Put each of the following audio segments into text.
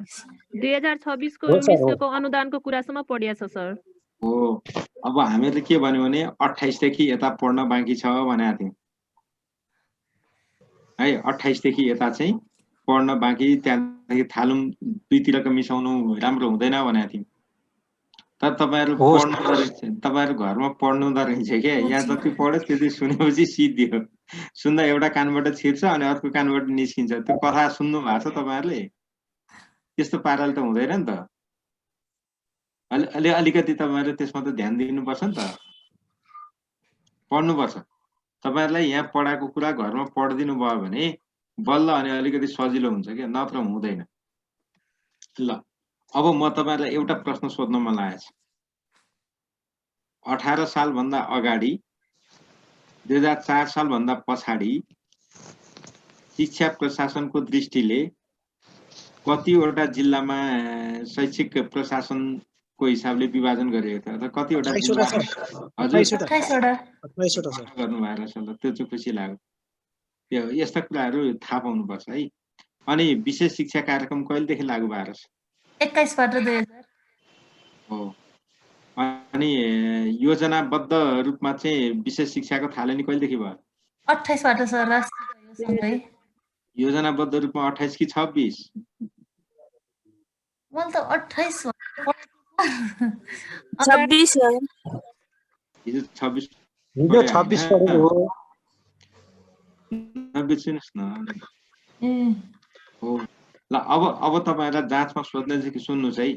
Sir 2026 को हो sir, हो। 19 को अनुदानको कुरासम्म पढिया छ सर। हो अब हामीहरूले के भन्यो भने 28 देखि यता पढ्न बाँकी छ भनेको थियौँ है। 28 देखि यता चाहिँ पढ्न बाँकी, त्यहाँदेखि थालुङ दुईतिरको मिसाउनु राम्रो हुँदैन भनेको थियौँ। तर तपाईहरु हो पढ्नु रहेछ, तपाईहरु घरमा पढ्नु त रहेछ के, यहाँ जति पढ्यो त्यति सुनेपछि सिद्धियो। सुन्दा एउटा कानबाट छिर्छ अनि अर्को कानबाट निस्किन्छ। त्यो कथा सुन्नु भएको छ तपाईहरुले? त्यस्तो पाराले त हुँदैन नि त। अलिकति तपाईहरुले त्यसमा त ध्यान दिनुपर्छ नि त। पढ्नुपर्छ। तपाईहरुलाई यहाँ पढाएको कुरा घरमा पढिदिनु भयो भने बल्ल अनि अलिकति सजिलो हुन्छ के, नत्र हुँदैन। ल अब म तपाईहरुलाई एउटा प्रश्न सोध्न मन लागेको छ। 18 साल भन्दा अगाडि 2004 साल भन्दा पछाडि शिक्षा प्रशासनको दृष्टिले कतिवटा जिल्लामा शैक्षिक प्रशासनको हिसाबले विभाजन गरिएको थियो? अथवा कतिवटा जिल्ला? हजुर 28 वटा गर्नु भएको रहेछ। ल त्यो चाहिँ खुसी लाग्यो। त्यो यस्ता कुराहरू थाहा पाउनुपर्छ है। अनि विशेष शिक्षा कार्यक्रम कहिलेदेखि लागू भएको रहेछ? 21 बाट 2000 हो। अनि योजनाबद्ध रूपमा चाहिँ विशेष शिक्षाको थालनी कहिलेदेखि भयो? 28 बाट सर राष्ट्रिय सँगै। योजनाबद्ध रूपमा 28 कि 26? मैले त 28 26 हो। हिजो 26 हिजो 26 पढेको हो। नबिर्सिनुस् न। ए हो। ल अब तपाईहरुलाई जाँचमा सोध्ने चाहिँ कि सुन्नुस् है।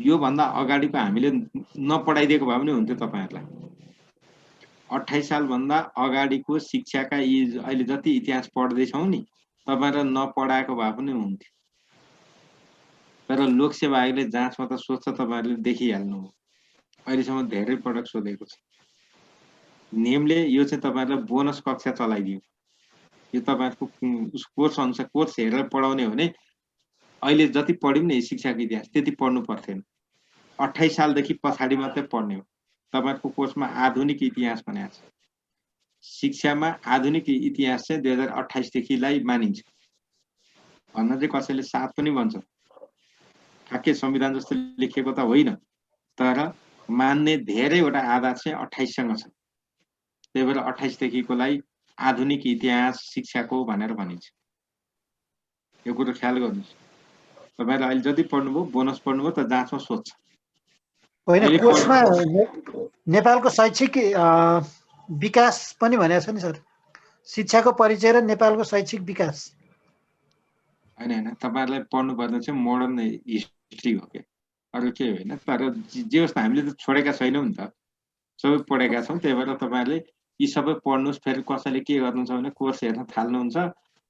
यो भन्दा अगाडिको हामीले नपढाइदिएको भए पनि हुन्थ्यो तपाईहरुलाई। 28 साल भन्दा अगाडिको शिक्षाका यी अहिले जति इतिहास पढ्दै छौं नि, तपाईहरुलाई नपढाएको भए पनि हुन्थ्यो। तर लोकसेवा आयोगले जाँचमा त सोध्छ, तपाईहरुले देखिहाल्नु हो। अहिलेसम्म धेरै पटक सोधेको छ। नियमले यो चाहिँ तपाईहरुलाई बोनस कक्षा चलाइदियो। यो तपाईहरुको कोर्स अनुसार कोर्स हेरेर पढाउने हो भने अहिले जति पढ्यौं नि शिक्षाको इतिहास त्यति पढ्नु पर्थेन। 28 सालदेखि पछाडि मात्रै पढ्ने हो। तपाईहरुको कोर्समा आधुनिक इतिहास भनेको छ। शिक्षामा आधुनिक इतिहास चाहिँ 2028 देखिलाई मानिन्छ। भन्न चाहिँ कसैले 7 पनि भन्छ। ठ्याक्कै संविधान जस्तो लेखिएको त होइन, तर मान्ने धेरैवटा आधार चाहिँ 28 सँग छ। त्यही भएर 28 देखिकोलाई आधुनिक इतिहास शिक्षाको भनेर भनिन्छ। यो कुरो ख्याल गर्नुस्। तपाईहरुले अहिले जति पढ्नुभयो बोनस पढ्नुभयो त जाँचमा सोध्छ। होइन, कोर्समा नेपालको शैक्षिक विकास पनि भनेको छ नि सर। शिक्षाको परिचय र नेपालको शैक्षिक विकास। होइन तपाईहरुलाई पढ्नुपर्ने चाहिँ मोडर्न हिस्ट्री हो के, अरु के होइन। तर जे होस् हामीले त छोडेका छैनौं नि त, सबै पढेका छौं। त्यही भएर तपाईहरुले यी सबै पढ्नुस्। फेरि कसैले के गर्नुहुन्छ भने कोर्स हेर्न थाल्नुहुन्छ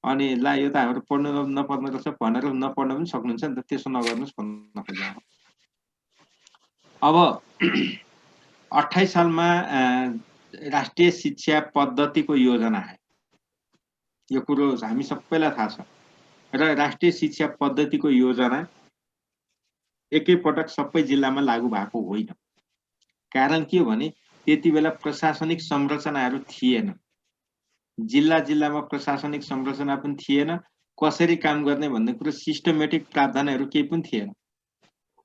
अनि ला यो त हाम्रो पढ्नु नपर्ने रहेछ भनेर नपढ्न पनि सक्नुहुन्छ नि त। त्यसो नगर्नुस् भन्न खोजेको। अब 28 सालमा राष्ट्रिय शिक्षा पद्धतिको योजना आयो। यो कुरो हामी सबैलाई थाहा छ। र राष्ट्रिय शिक्षा पद्धतिको योजना एकैपटक सबै जिल्लामा लागू भएको होइन। कारण के हो भने त्यति बेला प्रशासनिक संरचनाहरू थिएन। जिल्ला जिल्लामा प्रशासनिक संरचना पनि थिएन। कसरी काम गर्ने भन्ने कुरो सिस्टमेटिक प्रावधानहरू केही पनि थिएन।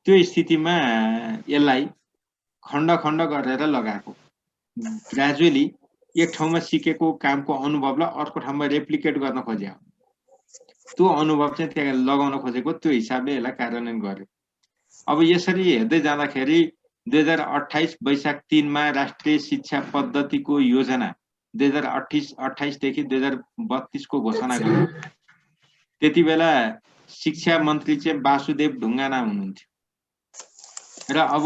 त्यो स्थितिमा यसलाई खण्ड खण्ड गरेर लगाएको। ग्रेजुअली एक ठाउँमा सिकेको कामको अनुभवलाई अर्को ठाउँमा रेप्लिकेट गर्न खोज्यो। त्यो अनुभव चाहिँ त्यहाँ लगाउन खोजेको, त्यो हिसाबले यसलाई कार्यान्वयन गर्यो। अब यसरी हेर्दै जाँदाखेरि 2028 वैशाख 3 मा राष्ट्रिय शिक्षा पद्धतिको योजना 2028 देखि 2032 को घोषणा गर्यो। त्यति बेला शिक्षा मन्त्री चाहिँ वासुदेव ढुङ्गाना हुनुहुन्थ्यो। र अब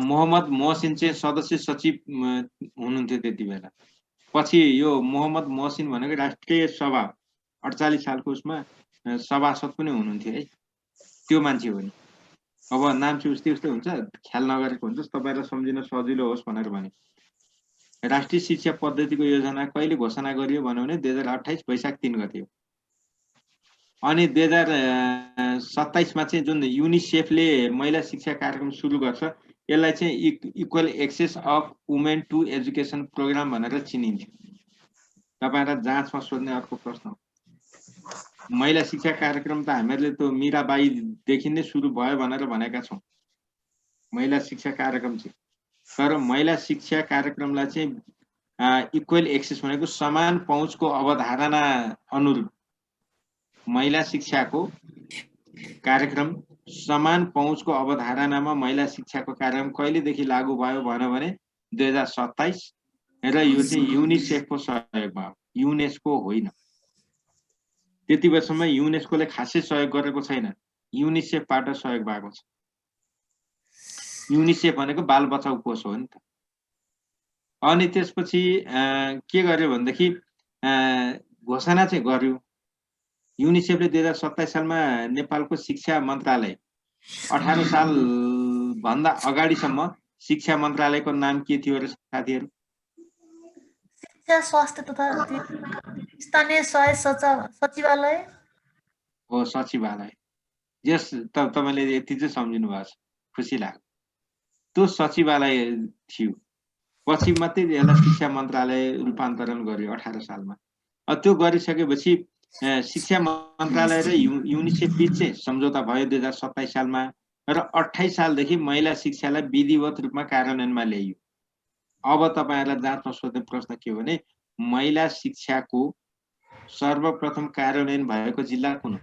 मोहम्मद मोहसिन चाहिँ सदस्य सचिव हुनुहुन्थ्यो त्यति बेला। पछि यो मोहम्मद मोहसिन भनेको राष्ट्रिय सभा 48 सालको उसमा सभासद पनि हुनुहुन्थ्यो है। त्यो मान्छे हो नि। अब नाम चाहिँ उस्तै उस्तै हुन्छ, ख्याल नगरेको हुन्छ। तपाईहरुलाई सम्झिन सजिलो होस् भनेर भने। राष्ट्रिय शिक्षा पद्धतिको योजना कहिले घोषणा गरियो भने 2028 वैशाख 3 गते हो। अनि 2027 मा चाहिँ जुन युनिसेफले महिला शिक्षा कार्यक्रम सुरु गर्छ, यसलाई चाहिँ equal access of women to education program भनेर चिनिन्छ। तपाईहरुलाई जाँचमा सोध्ने अर्को प्रश्न। महिला शिक्षा कार्यक्रम त हामीहरूले त्यो मीराबाईदेखि नै सुरु भयो भनेर भनेका छौँ महिला शिक्षा कार्यक्रम चाहिँ। तर महिला शिक्षा कार्यक्रमलाई चाहिँ इक्वल एक्सेस भनेको समान पहुँचको अवधारणा अनुरूप महिला शिक्षाको कार्यक्रम समान पहुँचको अवधारणामा महिला शिक्षाको कार्यक्रम कहिलेदेखि लागू भयो भने 2027 र यो चाहिँ युनिसेफको सहयोगमा हो, युनेस्को होइन। त्यति बेलासम्म युनेस्कोले खासै सहयोग गरेको छैन, युनिसेफबाट सहयोग भएको छ। युनिसेफ भनेको बाल बचाउ कोष हो नि त। अनि त्यसपछि के गर्यो भनेदेखि घोषणा चाहिँ गर्यो युनिसेफले 2027 सालमा नेपालको शिक्षा मन्त्रालय 18 साल भन्दा अगाडिसम्म शिक्षा मन्त्रालयको नाम के थियो र साथीहरू? शिक्षा स्वास्थ्य तथा स्थानीय सहायता सचिवालय हो, सचिवालय। यस तपाईले यति चाहिँ सम्झिनु भएको छ, खुसी लाग्यो। त्यो सचिवालय थियो, पछि मात्रै यसलाई शिक्षा मन्त्रालय रूपान्तरण गर्यो 18 सालमा। त्यो गरिसकेपछि शिक्षा मन्त्रालय र युनिसेफ बीच चाहिँ सम्झौता भयो 2027 सालमा र 28 सालदेखि महिला शिक्षालाई विधिवत रूपमा कार्यान्वयनमा ल्याइयो। अब तपाईहरुलाई जाँचमा सोध्ने प्रश्न के हो भने महिला शिक्षाको सर्वप्रथम कार्यान्वयन भएको जिल्ला कुन हो?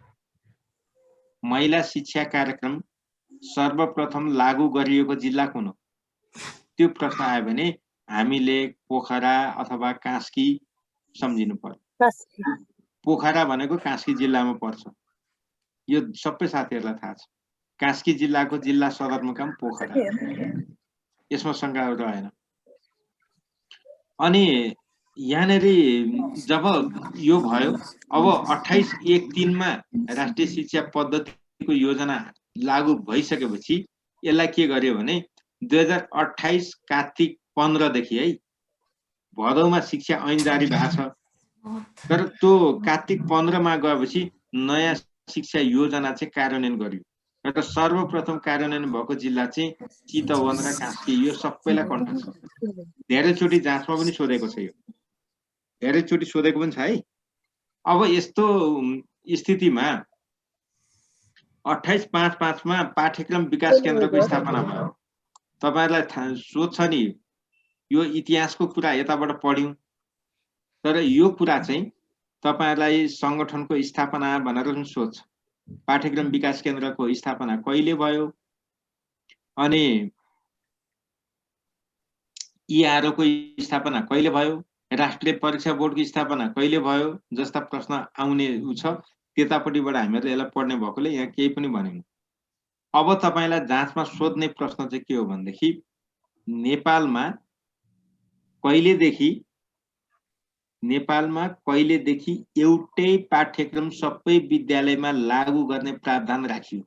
महिला शिक्षा कार्यक्रम सर्वप्रथम लागू गरिएको जिल्ला कुन हो? त्यो प्रश्न आयो भने हामीले पोखरा अथवा कास्की सम्झिनु पर्यो। पोखरा भनेको कास्की जिल्लामा पर्छ, यो सबै साथीहरुलाई थाहा छ। कास्की जिल्लाको जिल्ला सदरमुकाम पोखरा, यसमा शंका रहेन। अनि यहाँनेरि जब यो भयो, अब 28-1-3 मा राष्ट्रिय शिक्षा पद्धतिको योजना लागू भइसकेपछि यसलाई के गर्यो भने 2028 कार्तिक 15 देखि है भदौमा शिक्षा ऐन जारी भएको छ। तर त्यो कार्तिक 15 मा गएपछि नयाँ शिक्षा योजना चाहिँ कार्यान्वयन गर्यो र सर्वप्रथम कार्यान्वयन भएको जिल्ला चाहिँ चितवन र कास्की। यो सबैलाई कन्ठ छ, धेरैचोटि जाँचमा पनि सोधेको छ, यो धेरैचोटि सोधेको पनि छ है। अब यस्तो स्थितिमा 28/5/5 मा पाठ्यक्रम विकास केन्द्रको स्थापना भयो। तपाईहरुलाई सोध्छ नि, यो इतिहासको कुरा यताबाट पढ्यौं, तर यो कुरा चाहिँ तपाईहरुलाई संगठनको स्थापना भनेर पनि सोध्छ। पाठ्यक्रम विकास केन्द्रको स्थापना कहिले भयो, अनि ERO को स्थापना कहिले भयो, राष्ट्रिय परीक्षा बोर्डको स्थापना कहिले भयो जस्ता प्रश्न आउने छ। त्यतापट्टिबाट हामीहरुले यसलाई पढ्ने भएकोले यहाँ केही पनि भनेन। अब तपाईलाई जाँचमा सोध्ने प्रश्न चाहिँ के हो भनेदेखि नेपालमा कहिलेदेखि एउटै पाठ्यक्रम सबै विद्यालयमा लागू गर्ने प्रावधान राखियो?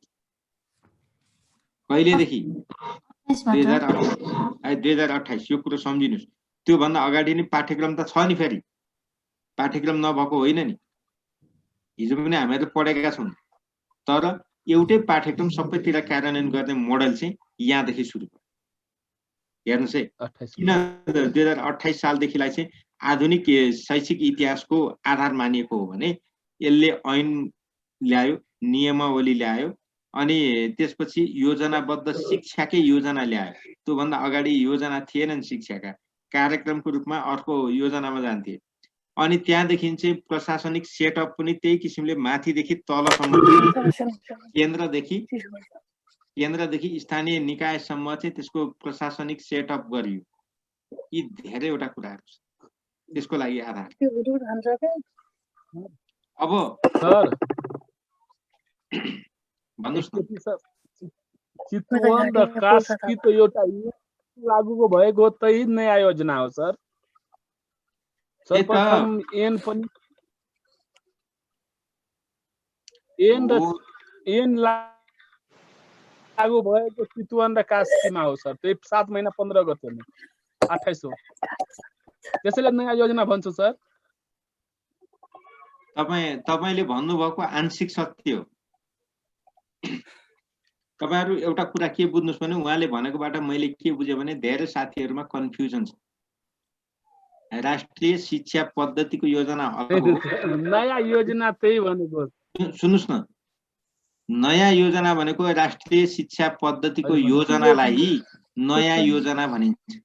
कहिलेदेखि? 2028। यो कुरो सम्झिनुस्। त्यो भन्दा अगाडि नै पाठ्यक्रम त छ नि, फेरि पाठ्यक्रम नभएको होइन नि। हिजो पनि हामीहरुले पढेका छौं, तर एउटै पाठ्यक्रम सबैतिर कार्यान्वयन गर्ने मोडल चाहिँ यहाँदेखि सुरु भयो। हेर्नुस् है, किन 2028 सालदेखिलाई चाहिँ आधुनिक शैक्षिक इतिहासको आधार मानिएको हो भने यसले ऐन ल्यायो, नियमावली ल्यायो, अनि त्यसपछि योजनाबद्ध शिक्षाकै योजना ल्यायो। त्यो भन्दा अगाडि योजना थिएनन्, शिक्षाका कार्यक्रमको रूपमा अर्को योजनामा जान्थे। अनि त्यहाँदेखि चाहिँ प्रशासनिक सेटअप पनि त्यही किसिमले माथिदेखि तलसम्म, केन्द्रदेखि स्थानीय निकायसम्म चाहिँ त्यसको प्रशासनिक सेटअप गरियो। यी धेरैवटा कुराहरू छ त्यसको लागि आधार। अब सर भन्नुस् न। चितवन र कास्की त एउटा लागू भएको त्यही नयाँ योजना हो सर। सर्वप्रथम ऐन लागू भएको चितवन र कास्कीमा हो सर। त्यही 7 महिना 15 गते 28 हो। त्यसैले नयाँ योजना भन्छु सर। तपाईले भन्नुभएको आंशिक सत्य हो। तपाईहरु एउटा कुरा के बुझ्नुस् भने उहाँले भनेकोबाट मैले के बुझे भने धेरै साथीहरुमा कन्फ्युजन छ। राष्ट्रिय शिक्षा पद्धतिको योजना नयाँ योजना त्यही भनेको। सुन्नुस् न, नयाँ योजना भनेको राष्ट्रिय शिक्षा पद्धतिको होइन, योजनालाई नयाँ योजना भनिन्छ।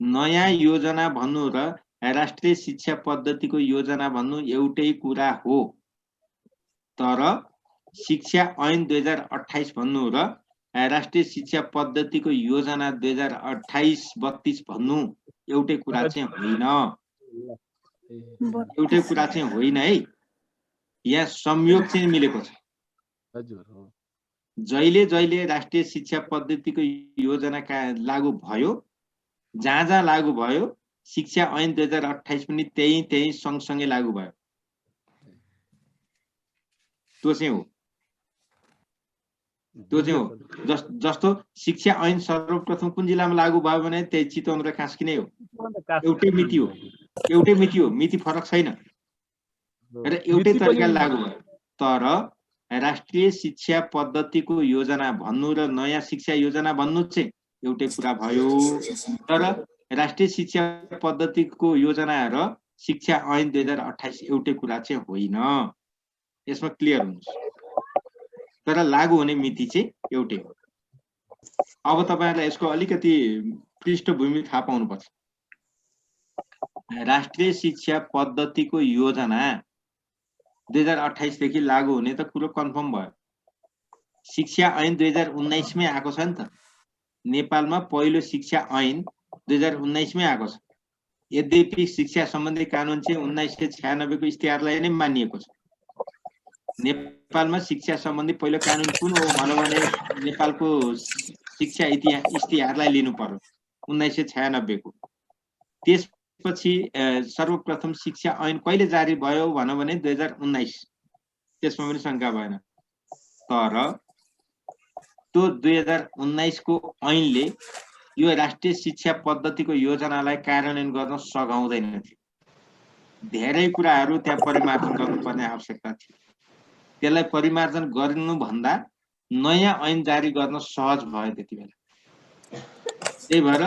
नयाँ योजना भन्नु र राष्ट्रिय शिक्षा पद्धतिको योजना भन्नु एउटै कुरा हो। तर शिक्षा ऐन 2028 भन्नु र राष्ट्रिय शिक्षा पद्धतिको योजना 2028-32 भन्नु एउटै कुरा चाहिँ होइन। एउटै कुरा चाहिँ होइन है। यहाँ संयोग चाहिँ मिलेको छ। हजुर हो। जहिले जहिले राष्ट्रिय शिक्षा पद्धतिको योजना लागू भयो, जहाँ जहाँ लागू भयो, शिक्षा ऐन 2028 पनि त्यही सँगसँगै लागू भयो। त्यो चाहिँ हो। त्यो चाहिँ हो। जस्तो शिक्षा ऐन सर्वप्रथम कुन जिल्लामा लागू भयो भने त्यही चितवन र कास्की नै हो। एउटै मिति हो। एउटै मिति हो। मिति फरक छैन र एउटै तरिकाले लागू भयो। तर राष्ट्रिय शिक्षा पद्धतिको योजना भन्नु र नयाँ शिक्षा योजना भन्नु चाहिँ एउटै कुरा भयो। तर राष्ट्रिय शिक्षा पद्धतिको योजना र शिक्षा ऐन 2028 एउटै कुरा चाहिँ होइन। यसमा क्लियर हुनुहोस्। तर लागू हुने मिति चाहिँ एउटै हो। अब तपाईहरुलाई यसको अलिकति पृष्ठभूमि थाहा पाउनुपर्छ। राष्ट्रिय शिक्षा पद्धतिको योजना 2028 देखि लागू हुने त कुरो कन्फर्म भयो। शिक्षा ऐन 2019 मै आएको छ नि त। नेपालमा पहिलो शिक्षा ऐन 2019 मै आएको छ। यद्यपि शिक्षा सम्बन्धी कानुन चाहिँ 1996 को इस्तिहारलाई नै मानिएको छ। नेपालमा शिक्षा सम्बन्धी पहिलो कानुन कुन हो भने नेपालको शिक्षा इस्तिहारलाई लिनु पर्यो 1996 को। त्यसपछि सर्वप्रथम शिक्षा ऐन कहिले जारी भयो भने 2019। त्यसमा पनि शंका भएन। तर त्यो 2019 को ऐनले यो राष्ट्रिय शिक्षा पद्धतिको योजनालाई कार्यान्वयन गर्न सघाउँदैन थियो। धेरै कुराहरू त्यहाँ परिमार्जन गर्नुपर्ने आवश्यकता थियो। त्यसलाई परिमार्जन गर्नु भन्दा नयाँ ऐन जारी गर्न सहज भयो त्यति बेला। त्यही भएर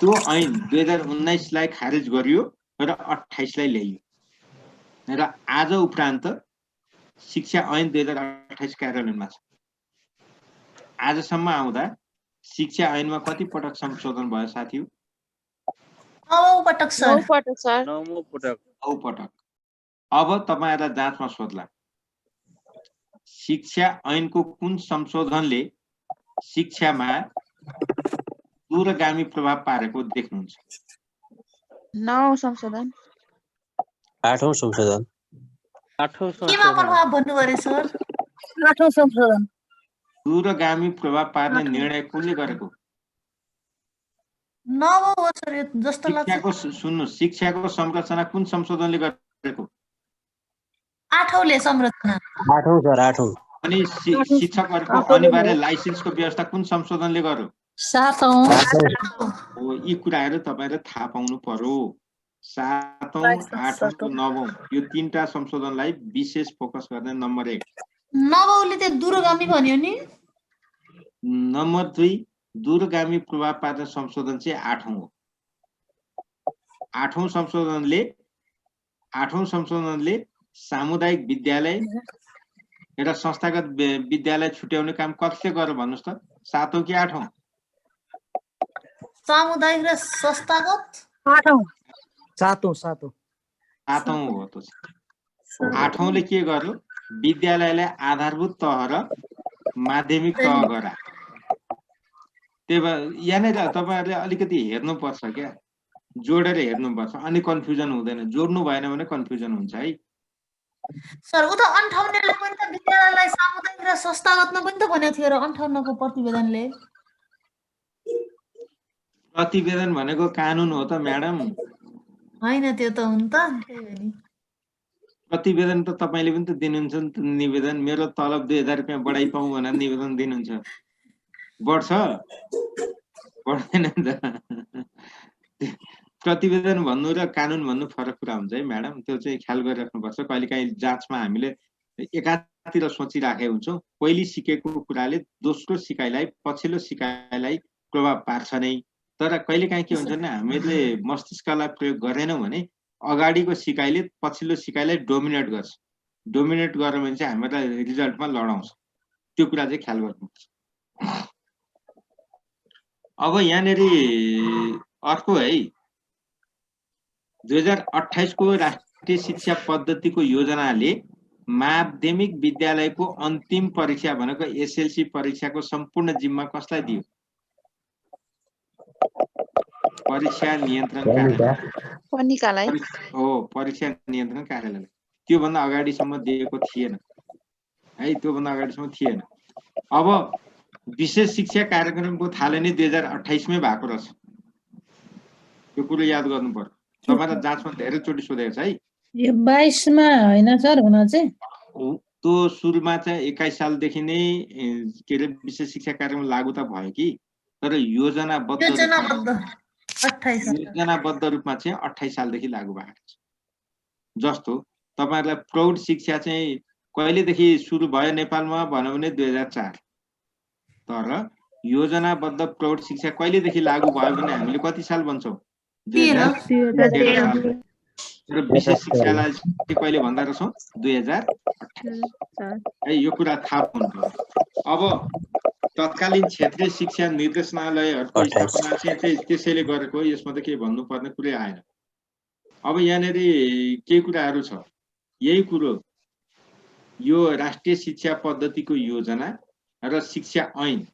त्यो ऐन 2019 लाई खारेज गरियो र 28 लाई ल्याइयो र आज उपरान्त शिक्षा ऐन 2028 कार्यान्वयनमा छ। आजसम्म आउँदा शिक्षा ऐनमा कति पटक संशोधन भयो साथी? 9 पटक सर। 9 पटक सर। 9 पटक। 9 पटक। अब तपाईहरुलाई जाँचमा सोध्ला। शिक्षा ऐनको कुन संशोधनले शिक्षामा दूरगामी प्रभाव पारेको देख्नुहुन्छ? 9 संशोधन। 8औं संशोधन। 8औं केमा प्रभाव भन्नु भरे सर? 8औं संशोधन। दूरगामी प्रभाव पार्ने निर्णय कुनले गरेको? 9 हो सर यो जस्तो लाग्छ। शिक्षाको सुन्नु, शिक्षाको संरचना कुन संशोधनले गरेको? 8औंले संरचना। 8औं सर 8औं। अनि शिक्षकहरुको अनिवार्य लाइसेन्सको व्यवस्था कुन संशोधनले गर्यो? 7औं। हो, यी कुराहरु तपाईहरुले थाहा पाउनु पर्यो। 7औं, 8औं, 9औं यो तीनटा संशोधनलाई विशेष फोकस गर्ने नम्बर 1। 9औंले त दूरगामी भन्यो नि। नम्बर 2 दूरगामी प्रभाव पार्ने संशोधन चाहिँ 8औं हो। 8औं संशोधनले सामुदायिक विद्यालय र संस्थागत विद्यालय छुट्याउने काम कसले गर्यो भन्नुस् त? 7औं कि 8औं? सामुदायिक र संस्थागत 8औं। 7औं 7औं। 7औं हो त। 8औंले के गर्यो? विद्यालयलाई आधारभूत तह र माध्यमिक तह गरा। त्यही भएर यहाँनिर तपाईहरुले अलिकति हेर्नुपर्छ क्या, जोडेर हेर्नुपर्छ अनि कन्फ्युजन हुँदैन। जोड्नु भएन भने कन्फ्युजन हुन्छ है। सर उ त 58ले पनि त विद्यालयलाई सामुदायिक र संस्थागतमा पनि त भनेको थियो र 58 को प्रतिवेदनले। प्रतिवेदन भनेको कानुन हो त म्याडम। हैन त्यो त हुन त त्यही हो नि। प्रतिवेदन त तपाईले पनि त दिनुहुन्छ नि त निवेदन। मेरो तलब 2000 रुपैयाँ बढाइ पाऊँ भनेर निवेदन दिनुहुन्छ। बढ्छ? बढ्दैन नि त। प्रतिवेदन भन्नु र कानुन भन्नु फरक कुरा हुन्छ है म्याडम। त्यो चाहिँ ख्याल गरिराख्नुपर्छ। कहिलेकाहीँ जाँचमा हामीले एकातिर सोचिराखेका हुन्छौँ। पहिले सिकेको कुराले दोस्रो सिकाइलाई, पछिल्लो सिकाइलाई प्रभाव पार्छ नै। तर कहिलेकाहीँ के हुन्छ भने हामीले मस्तिष्कलाई प्रयोग गरेनौँ भने अगाडिको सिकाइले पछिल्लो सिकाइलाई डोमिनेट गर्छ। डोमिनेट गर्यो भने चाहिँ हामीलाई रिजल्टमा लडाउँछ। त्यो कुरा चाहिँ ख्याल गर्नुपर्छ। अब यहाँनिर अर्को है 2028 को राष्ट्रिय शिक्षा पद्धतिको योजनाले माध्यमिक विद्यालयको अन्तिम परीक्षा भनेको एसएलसी परीक्षाको सम्पूर्ण जिम्मा कसलाई दियो? परीक्षा नियन्त्रण कार्यालय पनिकालाई हो, परीक्षा नियन्त्रण कार्यालयले। त्योभन्दा अगाडिसम्म दिएको थिएन है, त्योभन्दा अगाडिसम्म थिएन। अब विशेष शिक्षा कार्यक्रमको थालनी 2028 मै भएको रहेछ। त्यो कुरो याद गर्नु पर्यो। तपाईलाई जाँचमा धेरैचोटि सोधेको छ है। यो 22 मा हैन सर हुन चाहिँ? त्यो सुरुमा चाहिँ 21 सालदेखि नै के अरे विशेष शिक्षा कार्यक्रम लागू त भयो कि, तर योजनाबद्ध रूपमा चाहिँ 28 सालदेखि लागू भएको छ। जस्तो तपाईहरुलाई प्रौढ शिक्षा चाहिँ कहिलेदेखि सुरु भयो नेपालमा भन्यो भने 2004, तर योजनाबद्ध प्रौढ शिक्षा कहिलेदेखि लागू भयो भने हामीले कति साल भन्छौँ? 2013 साल। र विशेष शिक्षालाई कहिले भन्दा रहेछौँ? 2028 है। यो कुरा थाहा हुनु पर्यो। अब तत्कालीन क्षेत्रीय शिक्षा निर्देशनालयहरूको स्थापना चाहिँ त्यसैले गरेको, यसमा त के भन्नुपर्ने कुरै आएन। अब यहाँनिर के कुराहरू छ? यही कुरो यो राष्ट्रिय शिक्षा पद्धतिको योजना र शिक्षा ऐन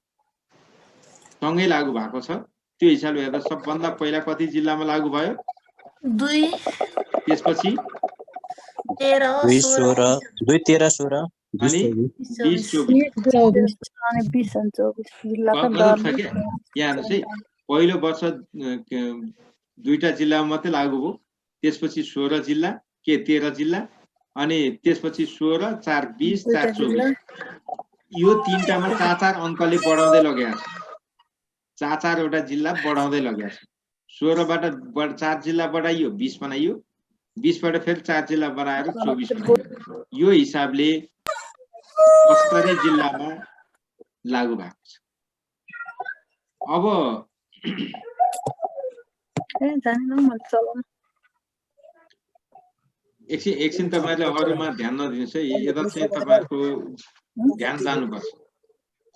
सँगै लागू भएको छ। त्यो हिसाबले हेर्दा सबभन्दा पहिला कति जिल्लामा लागू भयो? 2, त्यसपछि 13, 16 अनि 20, 24 अनि 20 अनि 24 जिल्लाका अनुरूप छ क्या। यहाँ हेर्नुहोस् है, पहिलो वर्ष 2टा जिल्लामा मात्रै लागू भयो, त्यसपछि 16 जिल्ला के 13 जिल्ला, अनि त्यसपछि 16, 4, 20, 4, 24। यो 3टामा 4-4 अङ्कले बढाउँदै लगेको छ। 4-4 वटा जिल्ला बढाउँदै लगेको छ। 16 बाट 4 जिल्ला बढाइयो, 20 बनाइयो, 20 बाट फेरि 4 जिल्ला बनाएर 24 बनाइयो। यो हिसाबले 70 जिल्लामा लागू भएको छ। अब एकछिन तपाईहरुले अरूमा ध्यान नदिनुस् है। यता चाहिँ तपाईहरुको ध्यान जानुपर्छ।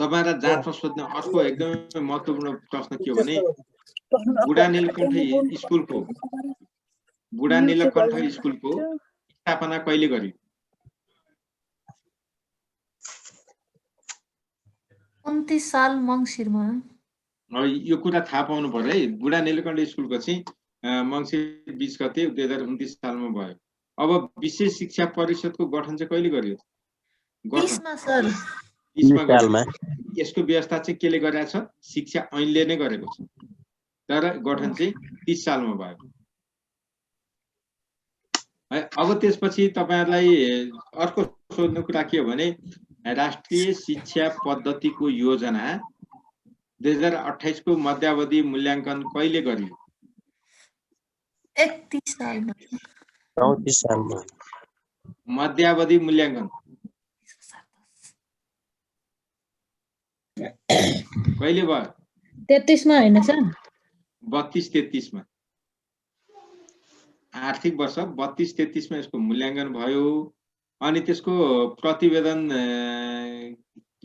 तपाईहरुलाई जाँचमा सोध्ने अर्को एकदमै महत्त्वपूर्ण प्रश्न के हो भने बुढा नीलकण्ठ स्कुलको स्थापना कहिले गरियो? 29 साल मङ्सिरमा। यो कुरा थाहा पाउनु पर्यो है। बुढा नीलकण्ठ स्कुलको चाहिँ मङ्सिर 20 गते 2029 सालमा भयो। अब विशेष शिक्षा परिषदको गठन चाहिँ कहिले गरियो? 20 मा सर। 20 मा गरियो। यसको व्यवस्था चाहिँ केले गरेको छ? शिक्षा ऐनले नै गरेको छ, तर गठन चाहिँ 30 सालमा भयो। अब त्यसपछि तपाईहरुलाई अर्को सोध्ने कुरा के हो भने राष्ट्रिय शिक्षा पद्धतिको योजना 2028 को मध्यावधि मूल्याङ्कन कहिले गरियो? 31 सालमा। 34 सालमा। मध्यावधि मूल्याङ्कन कहिले भयो? 33 मा हैन सर? 32-33 मा। आर्थिक वर्ष 32-33 मा यसको मूल्याङ्कन भयो। अनि त्यसको प्रतिवेदन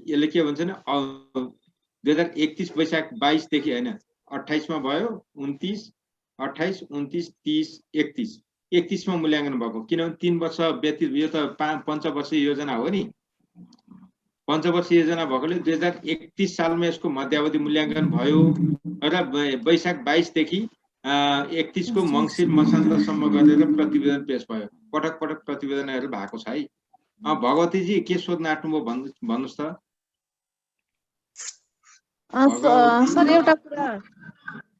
यसले के भन्छ नि 2031 वैशाख 22 देखि हैन 28 मा भयो, 29, 28, 29, 30, 31। 31 मा मूल्याङ्कन भएको, किनभने 3 वर्ष व्यतीत, यो त पञ्चवर्षीय योजना हो नि। पञ्चवर्षीय योजना भएकोले 2031 सालमा यसको मध्यावधि मूल्याङ्कन भयो र वैशाख 22 देखि 31 को मङ्सिर मसान्तसम्म गरेर प्रतिवेदन पेश भयो। पटक पटक प्रतिवेदनहरू भएको छ है। भगवतीजी के सोध्न आँट्नुभयो भन्नुस् त? सर एउटा कुरा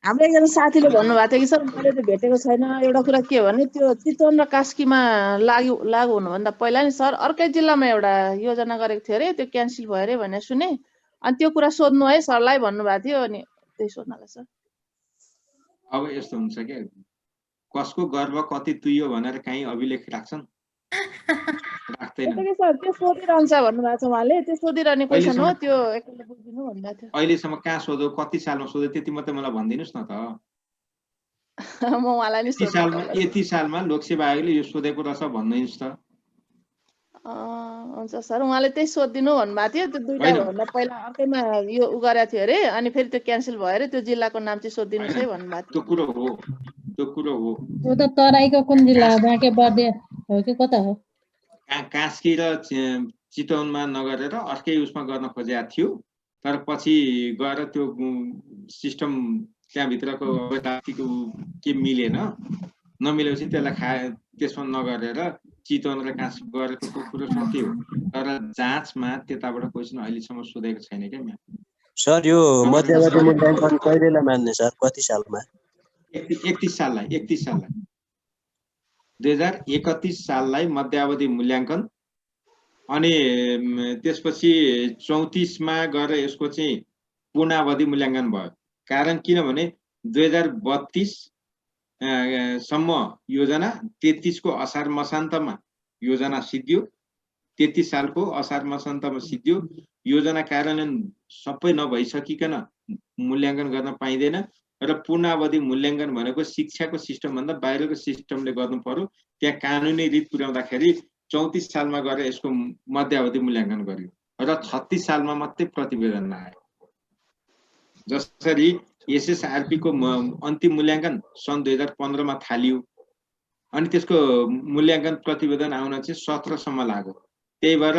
हाम्रो एकजना साथीले भन्नुभएको थियो कि सर मैले त भेटेको छैन। एउटा कुरा के हो भने त्यो चितवन र कास्कीमा लागू हुनुभन्दा पहिला नि सर अर्कै जिल्लामा एउटा योजना गरेको थियो अरे, त्यो क्यान्सल भयो अरे भनेर सुने। अनि त्यो कुरा सोध्नु है सरलाई भन्नुभएको थियो, अनि त्यही सोध्नलाई सर। अब यस्तो हुन्छ क्या, कसको गर्व कति तुइयो भनेर कहीँ अभिलेख राख्छन्? राख्दैन। सर त्यो सोधिरहन्छ भन्नुभएको छ उहाँले, त्यो सोधिरहने क्वेसन हो, त्यो एकैले बुझिदिनु भन्नुभएको थियो। अहिलेसम्म कहाँ सोध्यो, कति सालमा सोध्यो त्यति मात्रै मलाई भनिदिनुस् न त। म उहाँलाई नि सोध्छु। यति सालमा लोकसेवा आयोगले यो सोधेको रहेछ भनिदिनुस् त। हुन्छ सर, उहाँले त्यही सोधिदिनु भन्नुभएको थियो। त्यो दुईटा होइन। भन्दा पहिला अर्कैमा यो उ गरेको थियो अरे, अनि फेरि त्यो क्यान्सल भयो अरे। त्यो जिल्लाको नाम चाहिँ सोधिदिनुहोस् है भन्नुभएको त्यो कुरो हो, त्यो कुरो हो। त्यो त तराईको कुन जिल्ला हो? बाँके बर्दिया हो कि कता हो? कास्की र चितवनमा नगरेर अर्कै उसमा गर्न खोजेको थियो, तर पछि गएर त्यो सिस्टम त्यहाँभित्रको के मिलेन, नमिलेपछि त्यसलाई त्यसमा नगरेर चितवन र कास्की गरेको त्यो कुरो सत्य हो। तर जाँचमा त्यताबाट क्वेसन अहिलेसम्म सोधेको छैन क्या म्याम। सर यो मध्यवर्ती मूल्याङ्कन कहिलेलाई मान्ने सर? कति सालमा? 31 साललाई 2031 साललाई मध्यावधि मूल्याङ्कन, अनि त्यसपछि 34मा गएर यसको चाहिँ पूर्णावधि मूल्याङ्कन भयो। कारण किनभने 2032 सम्म योजना, 33 को असार मसान्तमा योजना सिद्धियो, 33 सालको असार मसान्तमा सिद्धियो। योजना कार्यान्वयन सबै नभइसकिकन मूल्याङ्कन गर्न पाइँदैन र पूर्णावधि मूल्याङ्कन भनेको शिक्षाको सिस्टम भन्दा बाहिरको सिस्टमले गर्नु पर्यो। त्यहाँ कानुनी रीत पुर्याउँदाखेरि 34 सालमा गएर यसको मध्यावधि मूल्याङ्कन गरियो र 36 सालमा मात्रै प्रतिवेदन आयो। जसरी एसएसआरपी को अन्तिम मूल्याङ्कन सन् 2015 मा थालियो, अनि त्यसको मूल्याङ्कन प्रतिवेदन आउन चाहिँ 17 सम्म लाग्यो। त्यही भएर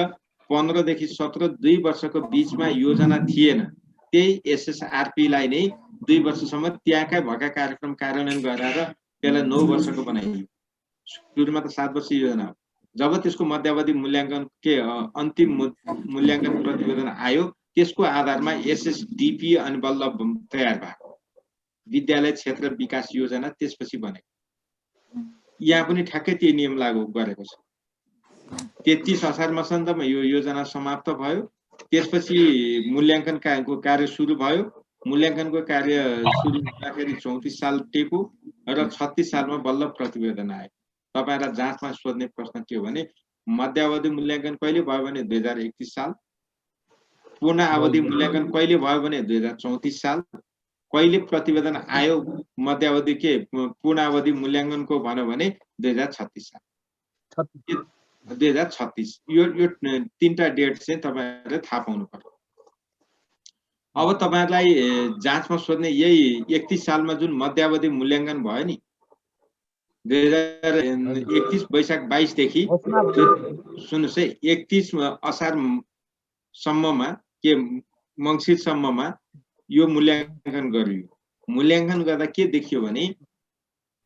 15 देखि 17 2 वर्षको बीचमा योजना थिएन। त्यही एसएसआरपी लाई नै 2 वर्षसम्म त्यहाँका भएका कार्यक्रम कार्यान्वयन गराएर त्यसलाई 9 वर्षको बनाइयो। सुरुमा त 7 वर्ष योजना हो। जब त्यसको मध्यावधि मूल्याङ्कन अन्तिम मूल्याङ्कन प्रतिवेदन आयो, त्यसको आधारमा एसएसडीपी अनि बल्ल तयार भएको विद्यालय क्षेत्र विकास योजना त्यसपछि बनेको। यहाँ पनि ठ्याक्कै त्यही नियम लागू गरेको छ। 33 असार मसान्तमा यो योजना समाप्त भयो। त्यसपछि मूल्याङ्कनको कार्य सुरु भयो। मूल्याङ्कनको कार्य सुरु हुँदाखेरि 34 साल टेको र 36 सालमा बल्ल प्रतिवेदन आयो। तपाईहरुलाई जाँचमा सोध्ने प्रश्न के हो भने मध्यावधि मूल्याङ्कन कहिले भयो भने 2031 साल, पूर्ण अवधि मूल्याङ्कन कहिले भयो भने 2034 साल, कहिले प्रतिवेदन आयो मध्यावधि के पूर्ण अवधि मूल्याङ्कनको भन्यो भने 2036 साल। 2036 यो तीनटा डेट चाहिँ तपाईहरुले थाहा पाउनु पर्यो। अब तपाईहरुलाई जाँचमा सोध्ने यही 31 सालमा जुन मध्यावधि मूल्याङ्कन भयो नि 2031 वैशाख 22 देखि सुन्नुस् है 31 असार सम्ममा के मङ्सिर सम्ममा यो मूल्याङ्कन गरियो। मूल्याङ्कन गर्दा के देखियो भने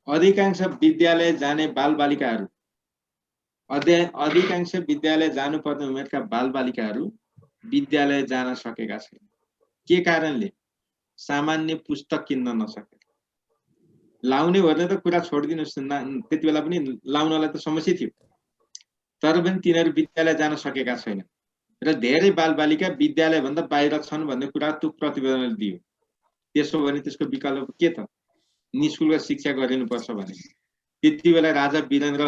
अधिकांश विद्यालय जाने बालबालिकाहरू अधिकांश विद्यालय जानुपर्ने उमेरका बालबालिकाहरू विद्यालय जान सकेका छैन। के कारणले? सामान्य पुस्तक किन्न नसके। लाउने भने त कुरा छोडिदिनुस्, त्यति बेला पनि लाउनलाई त समस्या थियो, तर पनि तिनीहरू विद्यालय जान सकेका छैन र धेरै बालबालिका विद्यालय भन्दा बाहिर छन् भन्ने कुरा त्यो प्रतिवेदनले दियो। त्यसो भने त्यसको विकल्प के त? निशुल्क शिक्षा गरिनुपर्छ भने। त्यति बेला राजा वीरेन्द्र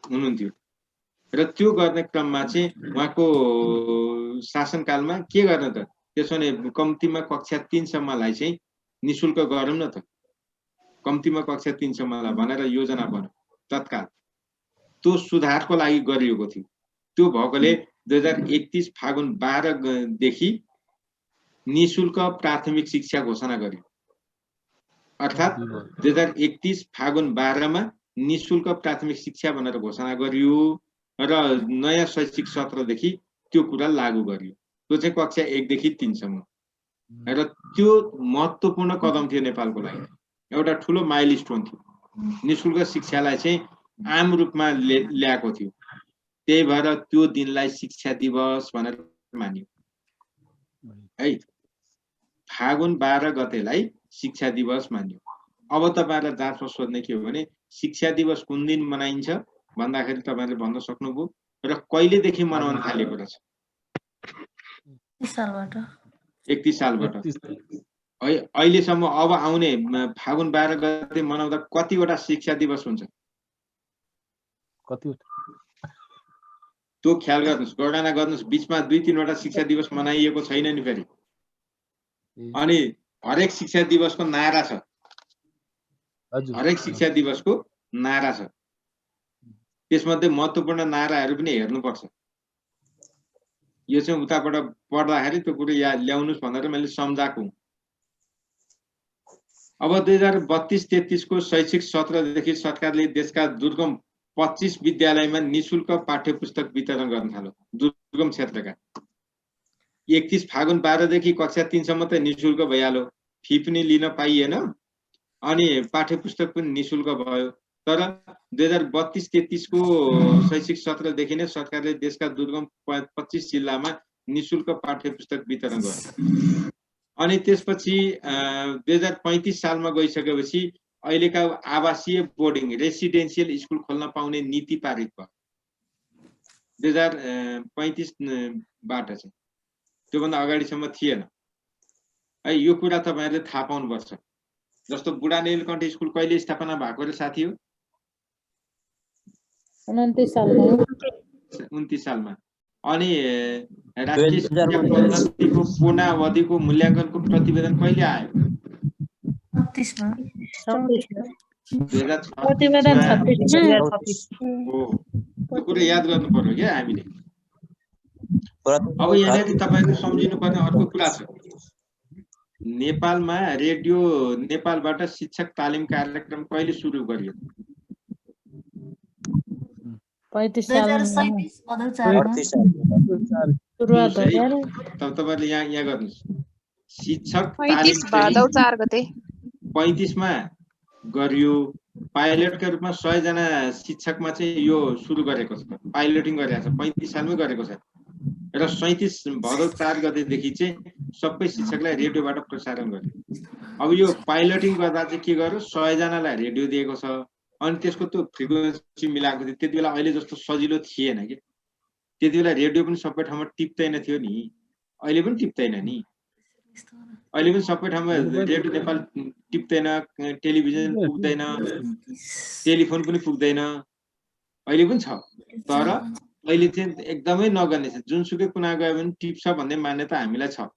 हुनुहुन्थ्यो र त्यो गर्ने क्रममा चाहिँ उहाँको शासनकालमा के गर्ने त? त्यसो भने कम्तीमा कक्षा 3 सम्मलाई चाहिँ निशुल्क गरौँ न त, कम्तीमा कक्षा 3 सम्मलाई भनेर योजना बन्यो तत्काल। त्यो सुधारको लागि गरिएको थियो। त्यो भएकोले 2031 फागुन 12 देखि निशुल्क प्राथमिक शिक्षा घोषणा गरियो। अर्थात् 2031 फागुन 12 मा निशुल्क प्राथमिक शिक्षा भनेर घोषणा गरियो र नयाँ शैक्षिक सत्रदेखि त्यो कुरा लागू गरियो। त्यो चाहिँ कक्षा 1 देखि 3 सम्म र त्यो महत्त्वपूर्ण कदम थियो नेपालको लागि, एउटा ठुलो माइलस्टोन थियो। निशुल्क शिक्षालाई चाहिँ आम रूपमा ल्याएको थियो। त्यही भएर त्यो दिनलाई शिक्षा दिवस भनेर मानियो है। फागुन 12 गतेलाई शिक्षा दिवस मानियो। अब तपाईहरुलाई जाँचमा सोध्ने के हो भने शिक्षा दिवस कुन दिन मनाइन्छ भन्दाखेरि तपाईहरुले भन्न सक्नुभयो र कहिलेदेखि मनाउन थालेको रहेछ? 31 सालबाट। अहिलेसम्म अब आउने फागुन 12 गते मनाउँदा कतिवटा शिक्षा दिवस हुन्छ? त्यो ख्याल गर्नुस्, गणना गर्नुस्। बीचमा 2-3 वटा शिक्षा दिवस मनाइएको छैन नि फेरि। अनि हरेक शिक्षा दिवसको नारा छ, हरेक शिक्षा दिवसको नारा छ। त्यसमध्ये महत्त्वपूर्ण नाराहरू पनि हेर्नुपर्छ। यो चाहिँ उताबाट पढ्दाखेरि त्यो कुरो याद ल्याउनुस् भनेर मैले सम्झाएको हुँ। अब 2032-33 को शैक्षिक सत्रदेखि सरकारले देशका दुर्गम 25 विद्यालयमा निशुल्क पाठ्यपुस्तक वितरण गर्न थाल्यो। दुर्गम क्षेत्रका 31 फागुन 12 देखि कक्षा 3 सम्म त निशुल्क भइहाल्यो, फी पनि लिन पाइएन अनि पाठ्यपुस्तक पनि निशुल्क भयो। तर 2032-33 को शैक्षिक सत्रदेखि नै सरकारले देशका दुर्गम 25 जिल्लामा निशुल्क पाठ्यपुस्तक वितरण गर्यो। अनि त्यसपछि 2035 सालमा गइसकेपछि अहिलेका आवासीय बोर्डिङ रेसिडेन्सियल स्कुल खोल्न पाउने नीति पारित भयो 2035 बाट चाहिँ। त्योभन्दा अगाडिसम्म थिएन है। यो कुरा तपाईहरुले थाहा पाउनुपर्छ। जस्तो बुढा नीलकण्ठ स्कुल कहिले स्थापना भएको रे साथी हो? 29 सालमा 29 सालमा। अनि राष्ट्रिय शिक्षा पद्धतिको पूर्णावधिको मूल्याङ्कनको प्रतिवेदन कहिले आयो? 36 मा 2036 प्रतिवेदन 36 हो। त्यो कुरा याद गर्नु पर्यो के हामीले। अब यहाँनिर तपाईहरुले सम्झिनु पर्ने अर्को कुरा छ। नेपालमा रेडियो नेपालबाट शिक्षक तालिम कार्यक्रम कहिले सुरु गरियो? 35 सालमा 2037 भदौ 4 मा सुरुवात भयो। तब तपाईहरुले यहाँ गर्नुस्। शिक्षक 35 भदौ 4 गते 35 मा गरियो। पाइलटका रूपमा 100 जना शिक्षकमा चाहिँ यो सुरु गरेको छ, पाइलटिङ गरेको छ, 35 सालमै गरेको छ। र 37 भदौ 4 गतेदेखि चाहिँ सबै शिक्षकलाई रेडियोबाट प्रसारण गर्यो। अब यो पाइलटिङ गर्दा चाहिँ के गर्यो, 100 जनालाई रेडियो दिएको छ। अनि त्यसको त्यो फ्रिक्वेन्सी मिलाएको थियो। त्यति बेला अहिले जस्तो सजिलो थिएन कि। त्यति बेला रेडियो पनि सबै ठाउँमा टिप्दैन थियो नि, अहिले पनि टिप्दैन नि। अहिले पनि सबै ठाउँमा रेडियो नेपाल टिप्दैन, टेलिभिजन पुग्दैन, टेलिफोन पनि पुग्दैन, अहिले पनि छ। तर अहिले चाहिँ एकदमै नगर्ने छ। जुनसुकै कुना गयो भने टिप्छ भन्ने मान्यता हामीलाई छ।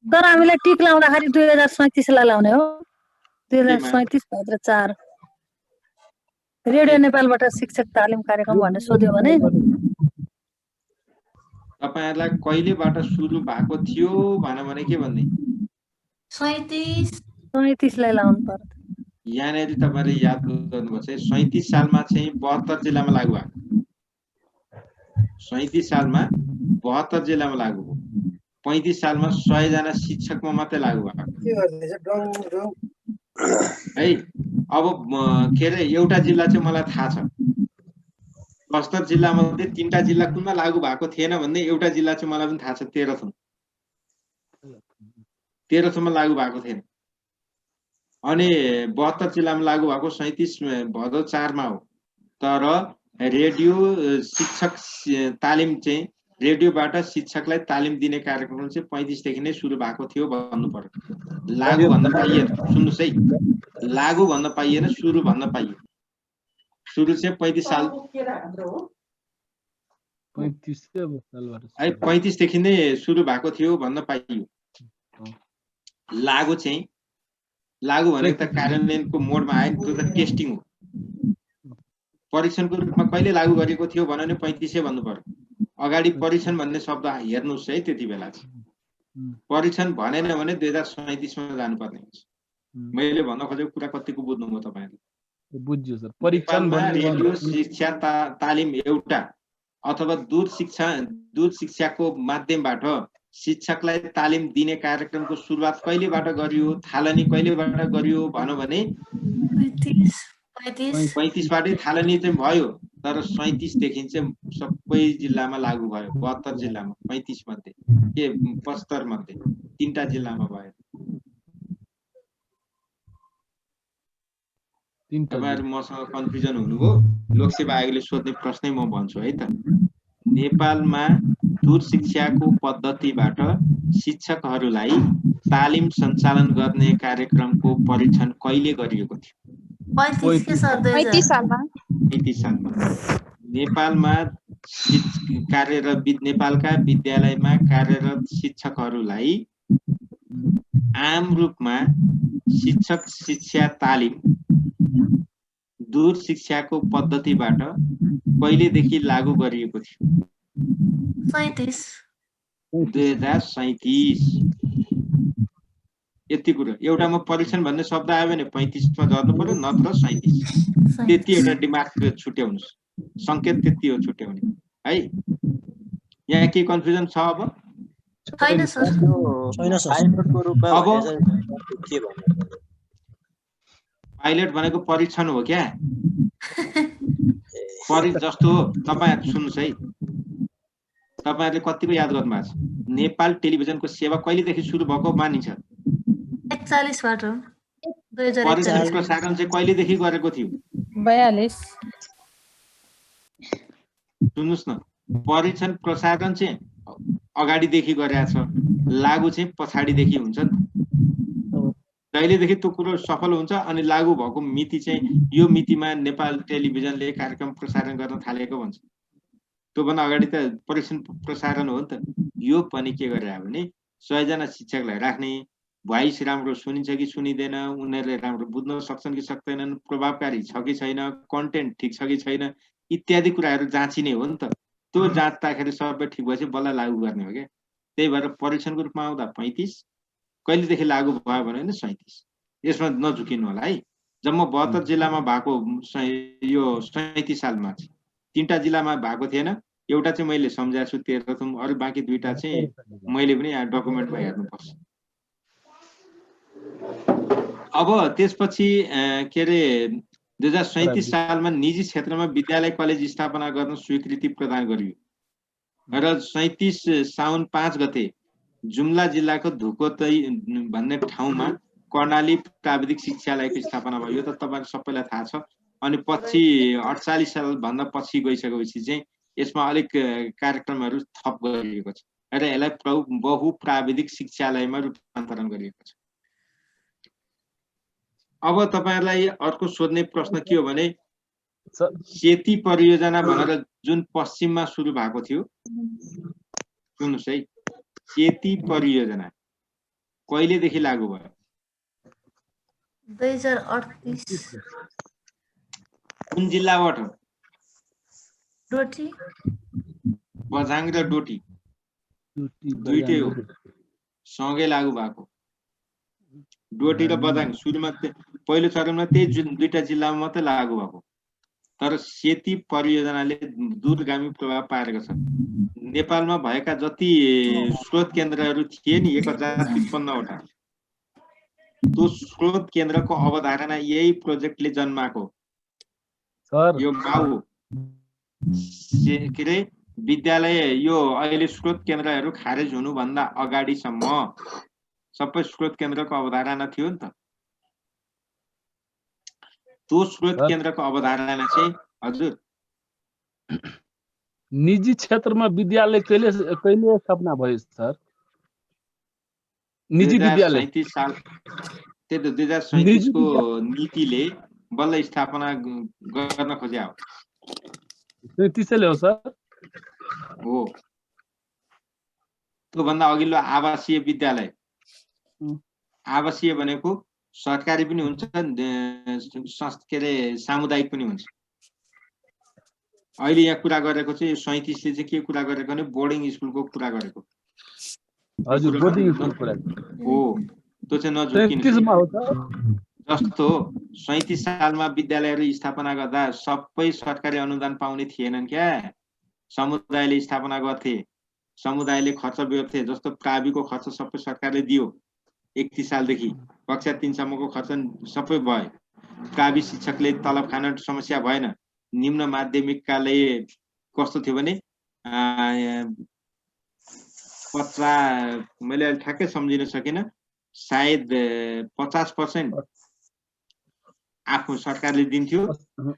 तर हामीले टिक लाउँदाखेरि 2037 लाई लाउने हो। 2037 भदौ 4 रेडियो नेपालबाट शिक्षक तालिम कार्यक्रम भनेर सोध्यो भने तपाईहरुलाई कहिलेबाट सुरु भएको थियो भने के भन्ने? 37 लाई लाउनु पर्छ। यहाँनिर तपाईहरुले याद गर्नुपर्छ। 37 सालमा चाहिँ 72 जिल्लामा लागू भएको। 37 सालमा 72 जिल्लामा लागू भयो। 35 सालमा 100 जना शिक्षकमा मात्रै लागू भएको है। अब के अरे एउटा जिल्ला चाहिँ मलाई थाहा छ। 72 जिल्ला मध्ये 3टा जिल्ला कुनमा लागू भएको थिएन भन्ने एउटा जिल्ला चाहिँ मलाई पनि थाहा छ, तेह्रथुम। तेह्रथुममा लागू भएको थिएन। अनि 72 जिल्लामा लागू भएको 37 भदौ 4 मा हो। तर रेडियो शिक्षक तालिम चाहिँ रेडियोबाट शिक्षकलाई तालिम दिने कार्यक्रम चाहिँ 35 देखि नै सुरु भएको थियो भन्नु पर्यो। लागू भन्न पाइएन। सुन्नुस् है, लागू भन्न पाइएन, सुरु भन्न पाइयो। सुरु चाहिँ 35 साल 35 देखि नै सुरु भएको थियो भन्न पाइयो। लागू चाहिँ लागू भनेको त कार्यान्वयनको मोडमा आयो, त्यो त टेस्टिङ हो। परीक्षणको रूपमा कहिले लागू गरेको थियो भने 35 भन्नु पर्यो। अगाडि परीक्षण भन्ने शब्द हेर्नुस् है। त्यति बेला चाहिँ परीक्षण भनेन भने 2037 मा जानुपर्ने हुन्छ। मैले भन्न खोजेको कुरा कतिको बुझ्नुभयो तपाईहरुले? बुझ्यो सर। परीक्षण रेडियो शिक्षा तालिम एउटा अथवा दूर शिक्षाको माध्यमबाट शिक्षकलाई तालिम दिने कार्यक्रमको सुरुवात कहिलेबाट गरियो, थालनी कहिलेबाट गरियो भन्नु भने 35 बाटै थालनी चाहिँ भयो। तर 37 देखि चाहिँ सबै जिल्लामा लागू भयो। 72 जिल्लामा 35 मध्ये के 75 मध्ये 3टा जिल्लामा भयो। तपाईहरु मसँग कन्फ्युजन हुनुभयो। लोकसेवा आयोगले सोध्ने प्रश्नै म भन्छु है त। नेपालमा दूर शिक्षाको पद्धतिबाट शिक्षकहरूलाई तालिम सञ्चालन गर्ने कार्यक्रमको परीक्षण कहिले गरिएको थियो? 35 सालमा। 35 सालमा। नेपालमा नेपालका विद्यालयमा कार्यरत शिक्षकहरूलाई आम रूपमा शिक्षक शिक्षा तालिम दूर शिक्षाको पद्धतिबाट कहिलेदेखि लागू गरिएको थियो? 37 2037। यति कुरा। एउटामा परीक्षण भन्ने शब्द आयो भने 35 मा झर्नु पर्यो, नत्र 37। त्यति एउटा दिमाग छुट्याउनुस्, संकेत त्यति हो छुट्याउने है। यहाँ के कन्फ्युजन छ अब? छैन सर। पाइलटको रूपमा अब के भन्नु? पाइलट भनेको परीक्षण हो क्या? जस्तो हो। तपाईहरु सुन्नुस् है, तपाईहरुले कतिको याद गर्नु भएको छ? नेपाल टेलिभिजनको सेवा कहिलेदेखि सुरु भएको मानिन्छ? 41 बाट। परीक्षण प्रसारण चाहिँ कहिलेदेखि गरेको थियो? 42। सुन्नुस् न, परीक्षण प्रसारण चाहिँ अगाडिदेखि गरेको छ, लागू चाहिँ पछाडिदेखि हुन्छ नि त। कहिलेदेखि त्यो कुरो सफल हुन्छ अनि लागू भएको मिति चाहिँ यो मितिमा नेपाल टेलिभिजनले कार्यक्रम प्रसारण गर्न थालेको भन्छ। त्योभन्दा अगाडि त परीक्षण प्रसारण हो नि त। यो पनि के गरे भने 100 जना शिक्षकलाई राख्ने, भोइस राम्रो सुनिन्छ कि सुनिँदैन, उनीहरूले राम्रो बुझ्न सक्छन् कि सक्दैनन्, प्रभावकारी छ कि छैन, कन्टेन्ट ठिक छ कि छैन, इत्यादि कुराहरू जाँचिने हो नि त। त्यो जाँच्दाखेरि सबै ठिक भएपछि बल्ल लागू गर्ने हो क्या। त्यही भएर परीक्षणको रूपमा आउँदा 35, कहिलेदेखि लागू भयो भने 37। यसमा नझुकिनु होला है। जम्मा 72 जिल्लामा भएको यो 37 सालमा 3टा जिल्लामा भएको थिएन। एउटा चाहिँ मैले सम्झाएको छु तेह्रथुम, अरु बाँकी 2टा चाहिँ मैले पनि यहाँ डकुमेन्टमा हेर्नुपर्छ। अब त्यसपछि के रे 2037 सालमा निजी क्षेत्रमा विद्यालय कलेज स्थापना गर्न स्वीकृति प्रदान गरियो र 37 साउन 5 गते जुम्ला जिल्लाको धुकोतै भन्ने ठाउँमा कर्णाली प्राविधिक शिक्षालयको स्थापना भयो। यो त तपाईहरु सबैलाई थाहा छ। अनि पछि 48 साल भन्दा पछि गइसकेपछि चाहिँ यसमा अलिक कार्यक्रमहरू थप गरिएको छ र यसलाई बहुप्राविधिक शिक्षालयमा रूपान्तरण गरिएको छ। अब तपाईहरुलाई अर्को सोध्ने प्रश्न के हो भने सेती परियोजना भनेर जुन पश्चिममा सुरु भएको थियो, सुन्नुस् है, सेती परियोजना कहिलेदेखि लागू भयो? 2038। कुन जिल्लाबाट? डोटी। बझाङ र डोटी दुईटै हो, सँगै लागू भएको। डोटी र बझाङ सुरुमा पहिलो चरणमा त्यही 2टा जिल्लामा मात्रै लागू भएको। तर सेती परियोजनाले दूरगामी प्रभाव पारेको छ। नेपालमा भएका जति स्रोत केन्द्रहरू थिए नि 1055 वटा, त्यो स्रोत केन्द्रको अवधारणा यही प्रोजेक्टले जन्माएको। यो माउ के रे विद्यालय यो अहिले स्रोत केन्द्रहरू खारेज हुनुभन्दा अगाडिसम्म सबै स्रोत केन्द्रको अवधारणा थियो नि त। त्यो स्रोत केन्द्रको अवधारणा चाहिँ हजुर निजी क्षेत्रमा विद्यालय कहिले स्थापना भयो सर? निजी विद्यालय 37 साल त्यही त 2037 को नीतिले बल्ल स्थापना गर्न खोज्या हो। 37 ले हो सर? हो। त्यो भन्दा अघिल्लो आवासीय विद्यालय, आवासीय भनेको सरकारी पनि हुन्छ के रे सामुदायिक पनि हुन्छ। अहिले यहाँ कुरा गरेको चाहिँ 37 ले चाहिँ के कुरा गरेको भने बोर्डिङ स्कुलको कुरा गरेको। हजुर, बोर्डिङ स्कुल कुरा हो। त्यो चाहिँ नझुकिनु। जस्तो 37 सालमा विद्यालयहरू स्थापना गर्दा सबै सरकारी अनुदान पाउने थिएनन् क्या। समुदायले स्थापना गर्थे, समुदायले खर्च बेर्थे। जस्तो प्राविको खर्च सबै सरकारले दियो 31 सालदेखि कक्षा 3 सम्मको खर्च सबै भयो। प्रावि शिक्षकले तलब खान समस्या भएन। निम्न माध्यमिककाले कस्तो थियो भने 50 मैले अहिले ठ्याक्कै सम्झिन सकिनँ, सायद 50% आफू सरकारले दिन्थ्यो,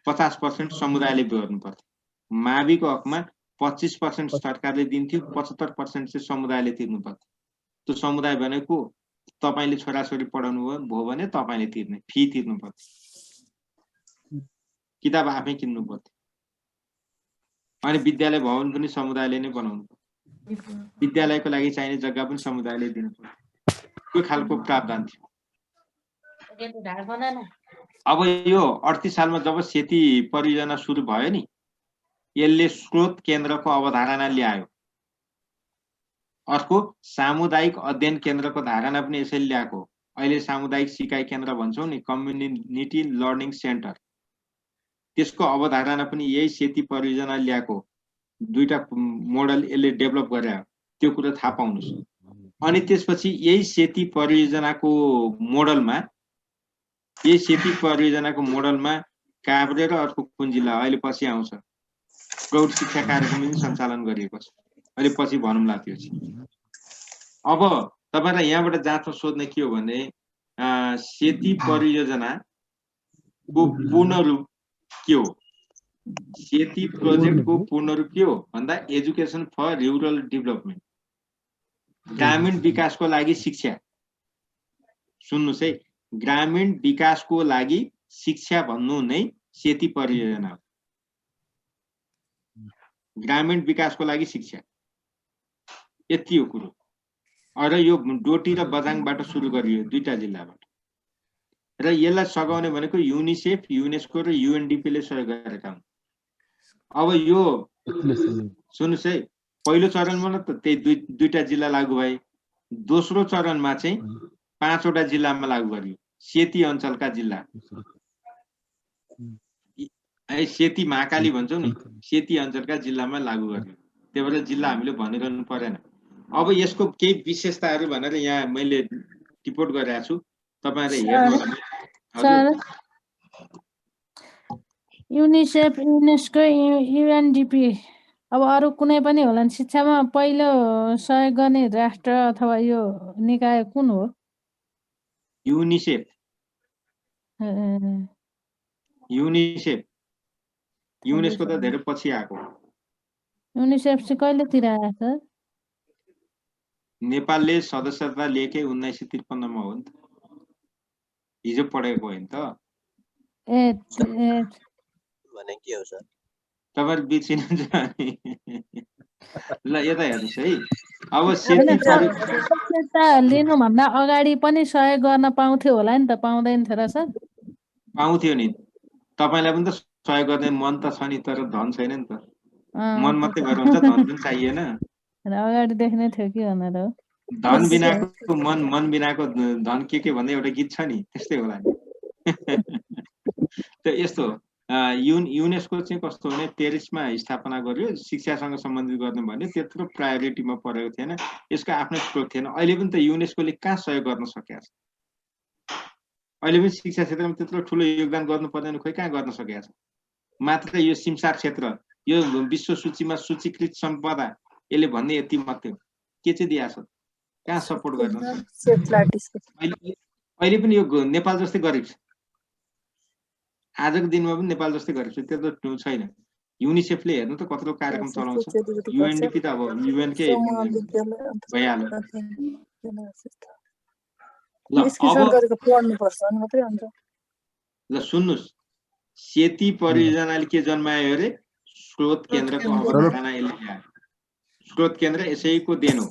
50% समुदायले बेहोर्नु पर्थ्यो। माविको हकमा 25% सरकारले दिन्थ्यो, 75% चाहिँ समुदायले तिर्नु पर्थ्यो। त्यो समुदाय भनेको तपाईले छोराछोरी पढाउनु भयो भने तपाईले तिर्ने फी तिर्नु पर्थ्यो, किताब आफै किन्नु पर्थ्यो। अनि विद्यालय भवन पनि समुदायले नै बनाउनु पर्थ्यो। विद्यालयको लागि चाहिने जग्गा पनि समुदायले दिनु पर्थ्यो। त्यो खालको प्रावधान थियो। अब यो 38 सालमा जब सेती परियोजना सुरु भयो नि, यसले स्रोत केन्द्रको अवधारणा ल्यायो। अर्को सामुदायिक अध्ययन केन्द्रको धारणा पनि यसैले ल्याएको। अहिले सामुदायिक सिकाइ केन्द्र भन्छौँ नि, कम्युनिटी लर्निङ सेन्टर, त्यसको अवधारणा पनि यही सेती परियोजना ल्याएको। दुईटा मोडल यसले डेभलप गरे, त्यो कुरा थाहा पाउनुस्। अनि त्यसपछि यही सेती परियोजनाको मोडलमा काभ्रे र अर्को कुन जिल्ला अहिले पछि आउँछ, प्रौढ शिक्षा कार्यक्रम पनि सञ्चालन गरिएको छ। अहिले पछि भनौँला त्यो चाहिँ। अब तपाईलाई यहाँबाट जाँचमा सोध्ने के हो भने सेती परियोजनाको पूर्ण रूप के हो? सेती प्रोजेक्टको पूर्ण रूप के हो भन्दा एजुकेसन फर रुरल डेभलपमेन्ट, ग्रामीण विकासको लागि शिक्षा। सुन्नुस् है, ग्रामीण विकासको लागि शिक्षा भन्नु नै सेती परियोजना हो। ग्रामीण विकासको लागि शिक्षा, यति हो कुरो। र यो डोटी र बझाङबाट सुरु गरियो, दुईटा जिल्लाबाट। र यसलाई सघाउने भनेको युनिसेफ, युनेस्को र युएनडीपी ले सहयोग गरेका हुन्। अब यो सुन्नुस् है, पहिलो चरणमा त त्यही दुईटा जिल्ला लागू भए, दोस्रो चरणमा चाहिँ 5 वटा जिल्लामा लागू गरियो। सेती अञ्चलका जिल्ला, सेती महाकाली भन्छौँ नि, सेती अञ्चलका जिल्लामा लागू गरियो। त्यही भएर जिल्ला हामीले भनिरहनु परेन। अब यसको केही विशेषताहरू भनेर यहाँ मैले टिपोट गरेको छु, तपाईहरुले हेर्नु। युनिसेफ, युनेस्को, युएनडीपी, अब अरू कुनै पनि होला नि शिक्षामा पहिलो सहयोग गर्ने राष्ट्र अथवा यो निकाय कुन हो? युनिसेफ। युनेस्को त धेरै पछि आएको। युनिसेफ चाहिँ कहिलेतिर आयो सर? नेपालले सदस्यता लिएकै 1953 मा हो नि त। हिजो पढेको होइन त। भने के हो सर? तपाईहरु बिर्सिनुहुन्छ नि। ल यता हेर्नुस् है। अब सेती सदस्यता लिनु भन्दा अगाडि पनि सहयोग गर्न पाउँथ्यो होला नि त, पाउँदैन थियो र सर? पाउँथ्यो नि। तपाईलाई पनि त सहयोग गर्ने मन त छ नि, तर धन छैन नि त। मन मात्रै भएर हुन्छ, धन पनि चाहिएन। अगाडि देख्ने थियो कि भनेर हो। धन बिनाको मन, मन बिनाको धन के भन्ने एउटा गीत छ नि, त्यस्तै होला नि। त यस्तो युनेस्को चाहिँ कस्तो भने पेरिसमा स्थापना गर्यो, शिक्षासँग सम्बन्धित गर्ने भन्यो, त्यत्रो प्रायोरिटीमा परेको थिएन, यसको आफ्नो स्रोत थिएन। अहिले पनि त युनेस्कोले कहाँ सहयोग गर्न सकेको छ? अहिले पनि शिक्षा क्षेत्रमा त्यत्रो ठुलो योगदान गर्नु पर्दैन, खोइ कहाँ गर्न सकेको छ? मात्र यो सिमसार क्षेत्र, यो विश्व सूचीमा सूचीकृत सम्पदा, यसले भन्ने यति मात्रै हो। के चाहिँ दिएको छ? कहाँ सपोर्ट गर्न सक्छ? अहिले पनि यो नेपाल जस्तै गरिब छ। आजको दिनमा पनि नेपाल जस्तै गरिब छ, त्यो त छैन। युनिसेफले हेर्नु त कत्रो कार्यक्रम चलाउँछ। युएनडीपी त अब युएनकै भइहाल्यो। ल सुन्नुस्, सेती परियोजनाले के जन्मायो अरे? स्रोत केन्द्रको अवधारणा यसले ल्यायो। स्रोत केन्द्र यसैको देन हो।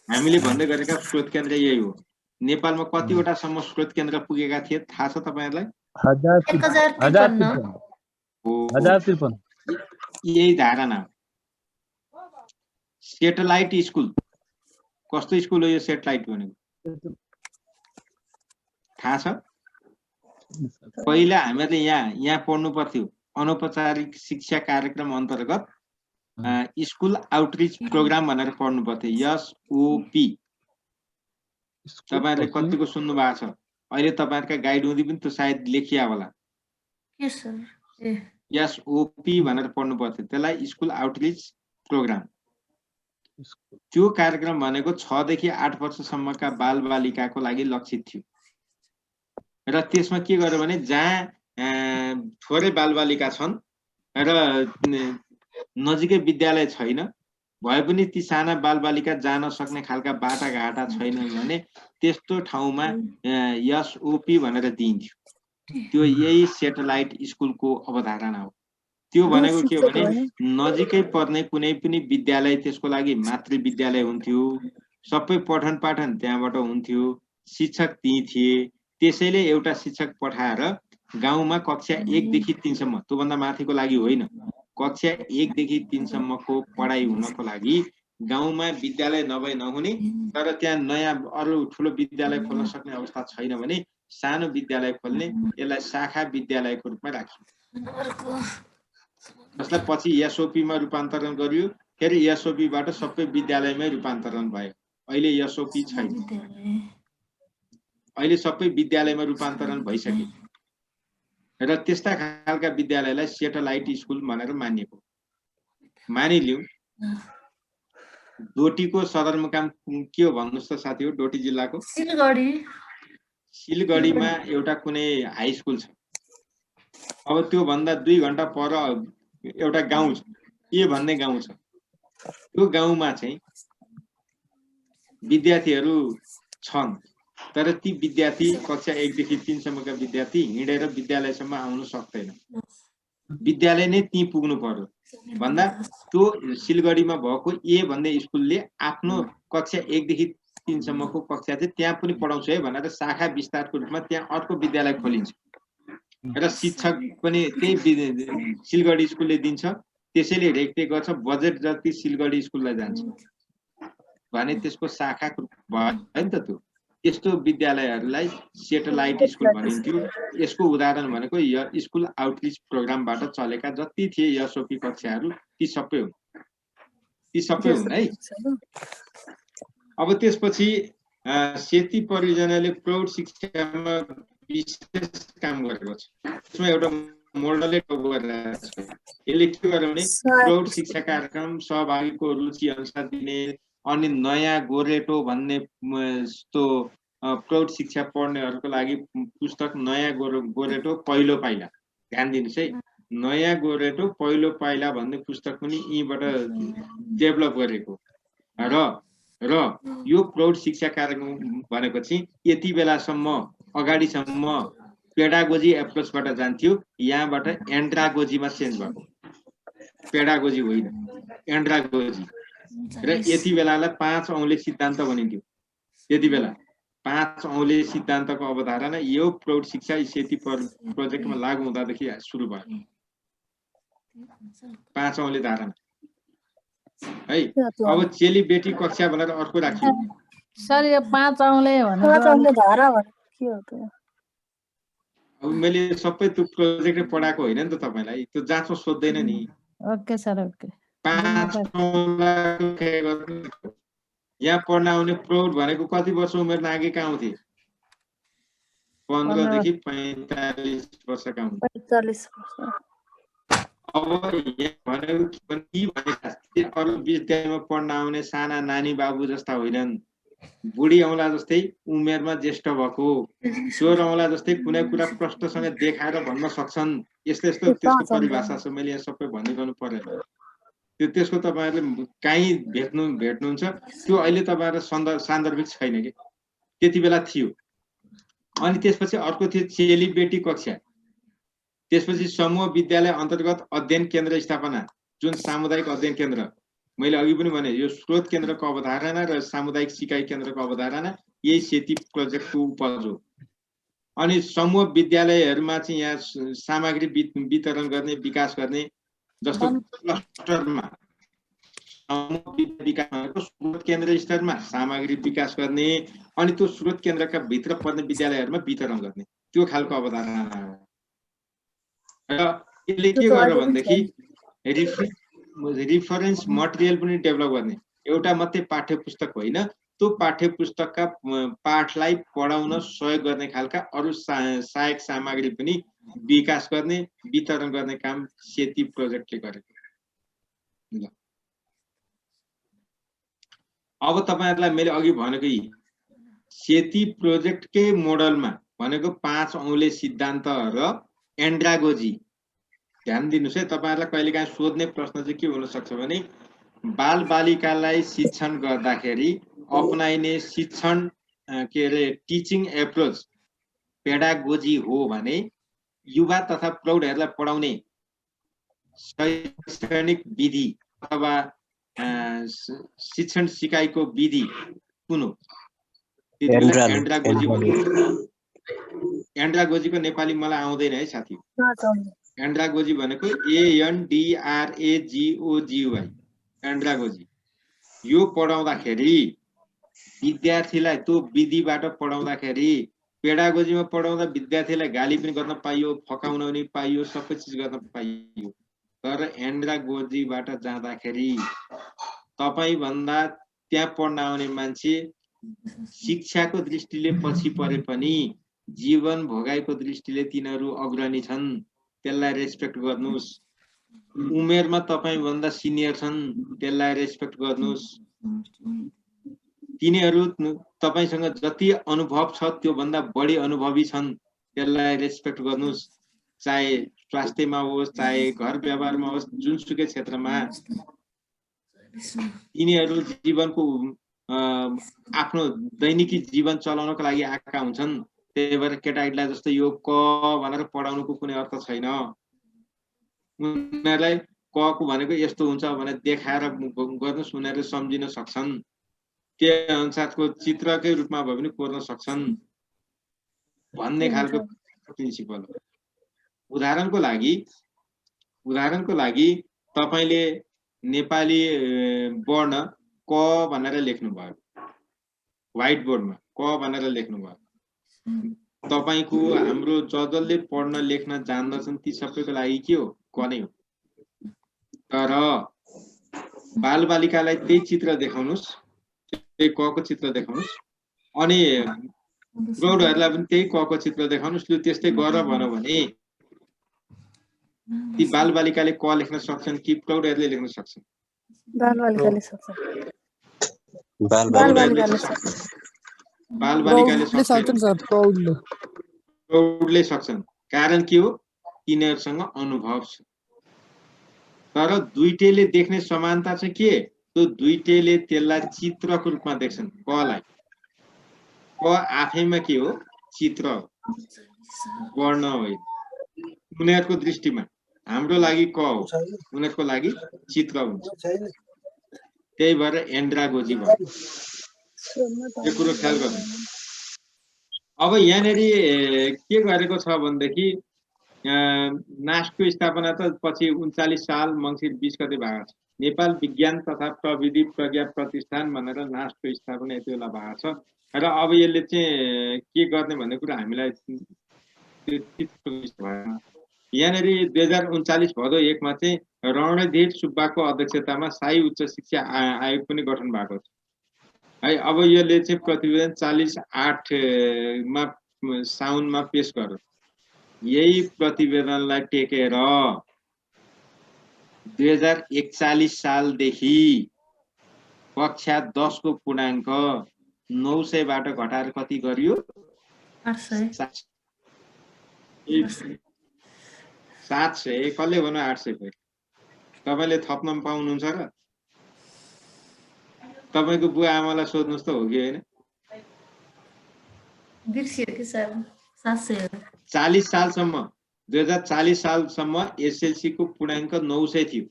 हामीले भन्दै गरेका स्रोत केन्द्र यही हो। नेपालमा कतिवटा सम्म स्रोत केन्द्र पुगेका थिए थाहा छ तपाईहरुलाई? 1053। यही धारणा। सेटेलाइट स्कुल, कस्तो स्कुल हो यो सेटेलाइट भनेको? थाहा छ? पहिला हामीले यहाँ पढ्नु पर्थ्यो, अनौपचारिक शिक्षा कार्यक्रम अन्तर्गत स्कुल आउटरिच प्रोग्राम भनेर पढ्नु पर्थ्यो, एसओपी। तपाईहरुले कतिको सुन्नु भएको छ? अहिले तपाईहरुका गाइड हुँदी पनि त्यो सायद लेखिया होला। एसओपी भनेर पढ्नु पर्थ्यो, त्यसलाई स्कुल आउटरिच प्रोग्राम। त्यो कार्यक्रम भनेको 6 देखि 8 वर्षसम्मका बालबालिकाको लागि लक्षित थियो। र त्यसमा के गर्यो भने जहाँ थोरै बालबालिका छन् र नजिकै विद्यालय छैन, भए पनि ती साना बालबालिका जान सक्ने खालका बाटाघाटा छैनन् भने त्यस्तो ठाउँमा एसओपी भनेर दिइन्थ्यो। त्यो यही सेटेलाइट स्कुलको अवधारणा हो। त्यो भनेको के हो भने नजिकै पर्ने कुनै पनि विद्यालय, त्यसको लागि मातृ विद्यालय हुन्थ्यो, सबै पठन पाठन त्यहाँबाट हुन्थ्यो, शिक्षक त्यही थिए। त्यसैले एउटा शिक्षक पठाएर गाउँमा कक्षा 1 देखि 3 सम्म, त्योभन्दा माथिको लागि होइन, कक्षा 1 देखि 3 सम्मको पढाइ हुनको लागि गाउँमा विद्यालय नभए नहुने, तर त्यहाँ नयाँ अरू ठुलो विद्यालय खोल्न सक्ने अवस्था छैन भने सानो विद्यालय खोल्ने, यसलाई शाखा विद्यालयको रूपमा राखियो, जसलाई पछि एसओपीमा रूपान्तरण गरियो। फेरि एसओपीबाट सबै विद्यालयमै रूपान्तरण भयो। अहिले एसओपी छैन, अहिले सबै विद्यालयमा रूपान्तरण भइसके र त्यस्ता खालका विद्यालयलाई सेटेलाइट स्कुल भनेर मानिएको। मानिलिउँ डोटीको सदरमुकाम के हो भन्नुहोस् त साथी हो? डोटी जिल्लाको सिलगढीमा एउटा कुनै हाई स्कुल छ। अब त्यो भन्दा 2 घण्टा पर एउटा गाउँ छ, ए भन्ने गाउँ छ। त्यो गाउँमा चाहिँ विद्यार्थीहरू छन्, तर ती विद्यार्थी कक्षा 1 देखि 3 सम्मका विद्यार्थी हिँडेर विद्यालयसम्म आउन सक्दैन। विद्यालय नै ती पुग्नु पर्यो भन्दा त्यो सिलगढीमा भएको ए भन्ने स्कुलले आफ्नो कक्षा 1 देखि 3 सम्मको कक्षा चाहिँ त्यहाँ पनि पढाउँछ है भनेर शाखा विस्तारको रूपमा त्यहाँ अर्को विद्यालय खोलिन्छ र शिक्षक पनि त्यही सिलगढी स्कुलले दिन्छ। त्यसैले रेखदेख गर्छ, बजेट जति सिलगढी स्कुललाई जान्छ भने त्यसको शाखा भयो नि त। त्यो त्यस्तो विद्यालयहरूलाई सेटेलाइट स्कुल भनिन्थ्यो। यसको उदाहरण भनेको स्कुल आउटरिच प्रोग्रामबाट चलेका जति थिए एसओपी कक्षाहरू ती सबै हुन् है। अब त्यसपछि सेती परियोजनाले प्रौढ शिक्षामा विशेष काम गरेको छ। यसमा एउटा मोडलले गरिरहेको छ। यसले के गर्यो भने प्रौढ शिक्षा कार्यक्रम सहभागीको रुचि अनुसार दिने, अनि नयाँ गोरेटो भन्ने यस्तो प्रौढ शिक्षा पढ्नेहरूको लागि पुस्तक नयाँ गोरेटो पहिलो पाइला, ध्यान दिनुहोस् है, नयाँ गोरेटो पहिलो पाइला भन्ने पुस्तक पनि यहीँबाट डेभलप गरेको र यो प्रौढ शिक्षा कार्यक्रम भनेको चाहिँ यति बेलासम्म अगाडिसम्म पेडागोजी एप्रोचबाट जान्थ्यो, यहाँबाट एन्ड्रागोजीमा चेन्ज भएको। पेडागोजी होइन, एन्ड्रागोजी। र यति बेलालाई 5 औँले सिद्धान्त भनिन्थ्यो। यति बेला 5 औँले सिद्धान्तको अवधारणा यो प्रौढ शिक्षा सेती प्रोजेक्टमा लागू हुँदादेखि सुरु भयो। 5 औँले धारणा है। अब चेली बेटी कक्षा भनेर अर्को राखियो। सर यो 5 औँले भनेको धारा के हो त? अब मैले सबै त्यो प्रोजेक्टले पढाएको होइन नि त तपाईलाई, त्यो जाँचमा सोध्दैन नि। Okay sir, okay. 5 यहाँ पढ्न आउने प्रौढ भनेको कति वर्ष उमेर नागेका आउँथे? 15 देखि 45 वर्षका आउँथे। 45 वर्ष। अब यहाँ भनेको अरू विद्यालयमा पढ्न आउने साना नानी बाबु जस्ता होइनन्, बुढी औँला जस्तै उमेरमा ज्येष्ठ भएको, चोर औँला जस्तै कुनै कुरा प्रष्टसँग देखाएर भन्न सक्छन्। यस्तो यस्तो त्यसको परिभाषा छ, मैले यहाँ सबै भनिरहनु परेन। त्यसको तपाईहरुले कहीँ भेट्नुहुन्छ त्यो अहिले तपाईहरु सान्दर्भिक छैन कि त्यति बेला थियो। अनि त्यसपछि अर्को थियो चेली बेटी कक्षा, त्यसपछि समूह विद्यालय अन्तर्गत अध्ययन केन्द्र स्थापना, जुन सामुदायिक अध्ययन केन्द्र। मैले अघि पनि भने यो स्रोत केन्द्रको अवधारणा र सामुदायिक सिकाइ केन्द्रको अवधारणा यही सेती प्रोजेक्टको उपज हो। अनि समूह विद्यालयहरुमा चाहिँ यहाँ सामग्री वितरण गर्ने, विकास गर्ने, जस्तो क्लस्टरमा समूह विकास स्रोत केन्द्र स्तरमा सामग्री विकास गर्ने, अनि त्यो स्रोत केन्द्रका भित्र पर्ने विद्यालयहरुमा वितरण गर्ने, त्यो खालको अवधारणा हो। र यसले के गर्यो भनेदेखि रिफरेन्स मटेरियल पनि डेभलप गर्ने। एउटा मात्रै पाठ्य पुस्तक होइन, त्यो पाठ्य पुस्तकका पाठलाई पढाउन सहयोग गर्ने खालका अरु सहायक सामग्री पनि विकास गर्ने, वितरण गर्ने काम सेती प्रोजेक्टले गरेको। अब तपाईहरुलाई मैले अघि भनेकै सेती प्रोजेक्टकै मोडलमा भनेको 5 औँले सिद्धान्त र एन्ड्रागोजी। ध्यान दिनुस् है, तपाईहरुलाई कहिलेकाहीँ सोध्ने प्रश्न चाहिँ के हुन सक्छ भने बाल बालिकालाई शिक्षण गर्दाखेरि अपनाइने शिक्षण के रे टिचिङ एप्रोच पेडागोजी हो भने युवा तथा प्रौढहरूलाई पढाउने शैक्षणिक विधि अथवा शिक्षण सिकाइको विधि कुन हो? एन्ड्रागोजी भनिन्छ। एन्ड्रागोजीको नेपाली मलाई आउँदैन है साथी। एन्ड्रागोजी भनेको ANDRAGOGY एन्ड्रागोजी। यो पढाउँदाखेरि विद्यार्थीलाई त्यो विधिबाट पढाउँदाखेरि पेडागोजीमा पढाउँदा विद्यार्थीलाई गाली पनि गर्न पाइयो, फकाउन पनि पाइयो, सबै चिज गर्न पाइयो। तर एन्ड्रागोजीबाट जाँदाखेरि तपाईभन्दा त्यहाँ पढ्न आउने मान्छे शिक्षाको दृष्टिले पछि परे पनि जीवन भोगाइको दृष्टिले तिनीहरू अग्रणी छन्, त्यसलाई रेस्पेक्ट गर्नुस्। उमेरमा तपाईभन्दा सिनियर छन्, त्यसलाई रेस्पेक्ट गर्नुस्। तिनीहरू तपाईसँग जति अनुभव छ त्यो भन्दा बढी अनुभवी छन्, त्यसलाई रेस्पेक्ट गर्नुस्। चाहे स्वास्थ्यमा होस्, चाहे घर व्यवहारमा होस्, जुनसुकै क्षेत्रमा तिनीहरू जीवनको आफ्नो दैनिकी जीवन चलाउनको लागि आएका हुन्छन्। त्यही भएर केटाकेटीलाई जस्तो यो क भनेर पढाउनुको कुनै अर्थ छैन। उनीहरूलाई क को भनेको यस्तो हुन्छ भनेर देखाएर गर्नुस्, उनीहरूले सम्झिन सक्छन्। त्यही अनुसारको चित्रकै रूपमा भए पनि कोर्न सक्छन् भन्ने खालको प्रिन्सिपल हो। उदाहरणको लागि तपाईले नेपाली वर्ण क भनेर लेख्नु भयो, व्हाइट बोर्डमा क भनेर लेख्नु भयो। तपाईको हाम्रो जसले पढ्न लेख्न जान्दछन् ती सबैको लागि के हो? क नै हो। तर बालबालिकालाई त्यही चित्र देखाउनुस्, त्यही क को चित्र देखाउनुस्, अनि प्रौढहरूलाई पनि त्यही क को चित्र देखाउनुस्, लु त्यस्तै गर भन्यो भने ती बालबालिकाले क लेख्न सक्छन् कि प्रौढहरूले लेख्न सक्छन्? बालबालिकाले सक्छन्। बालबालिकाले सक्छन् सर, प्रौढले सक्छन्। कारण के हो? तिनीहरूसँग अनुभव छ। तर दुईटैले देख्ने समानता चाहिँ के? त्यो दुईटैले त्यसलाई चित्रको रूपमा देख्छन्। कलाई क आफैमा के हो? चित्र हो, वर्ण होइन। उनीहरूको दृष्टिमा हाम्रो लागि क हो, उनीहरूको लागि चित्र हुन्छ। त्यही भएर एन्ड्रागोजी भयो। यो कुरो ख्याल गर्नु। अब यहाँनिर के गरेको छ भनेदेखि नास्टको स्थापना त पछि 39 साल मङ्सिर 20 गते भएको छ। नेपाल विज्ञान तथा प्रविधि प्रज्ञा प्रतिष्ठान भनेर नास्टको स्थापना यति बेला भएको छ। र अब यसले चाहिँ के गर्ने भन्ने कुरा हामीलाई यहाँनिर 2039 भदौ 1 मा चाहिँ रणधीर सुब्बाको अध्यक्षतामा शाही उच्च शिक्षा आयोग पनि गठन भएको छ है। अब यसले चाहिँ प्रतिवेदन 48 मा साउनमा पेश गर्यो। यही प्रतिवेदनलाई टेकेर 2041 सालदेखि कक्षा 10 को पूर्णाङ्क 900 बाट घटाएर कति गरियो? 700। कसले भन्नु 800 भयो? तपाईले थप्न पाउनुहुन्छ र? तपाईको बुवा आमालाई सोध्नुस् त हो कि हैन? बिर्सियो कि सर 700 40 सालसम्म 2040 सालसम्म एसएलसी को पूर्णाङ्क 900 थियो।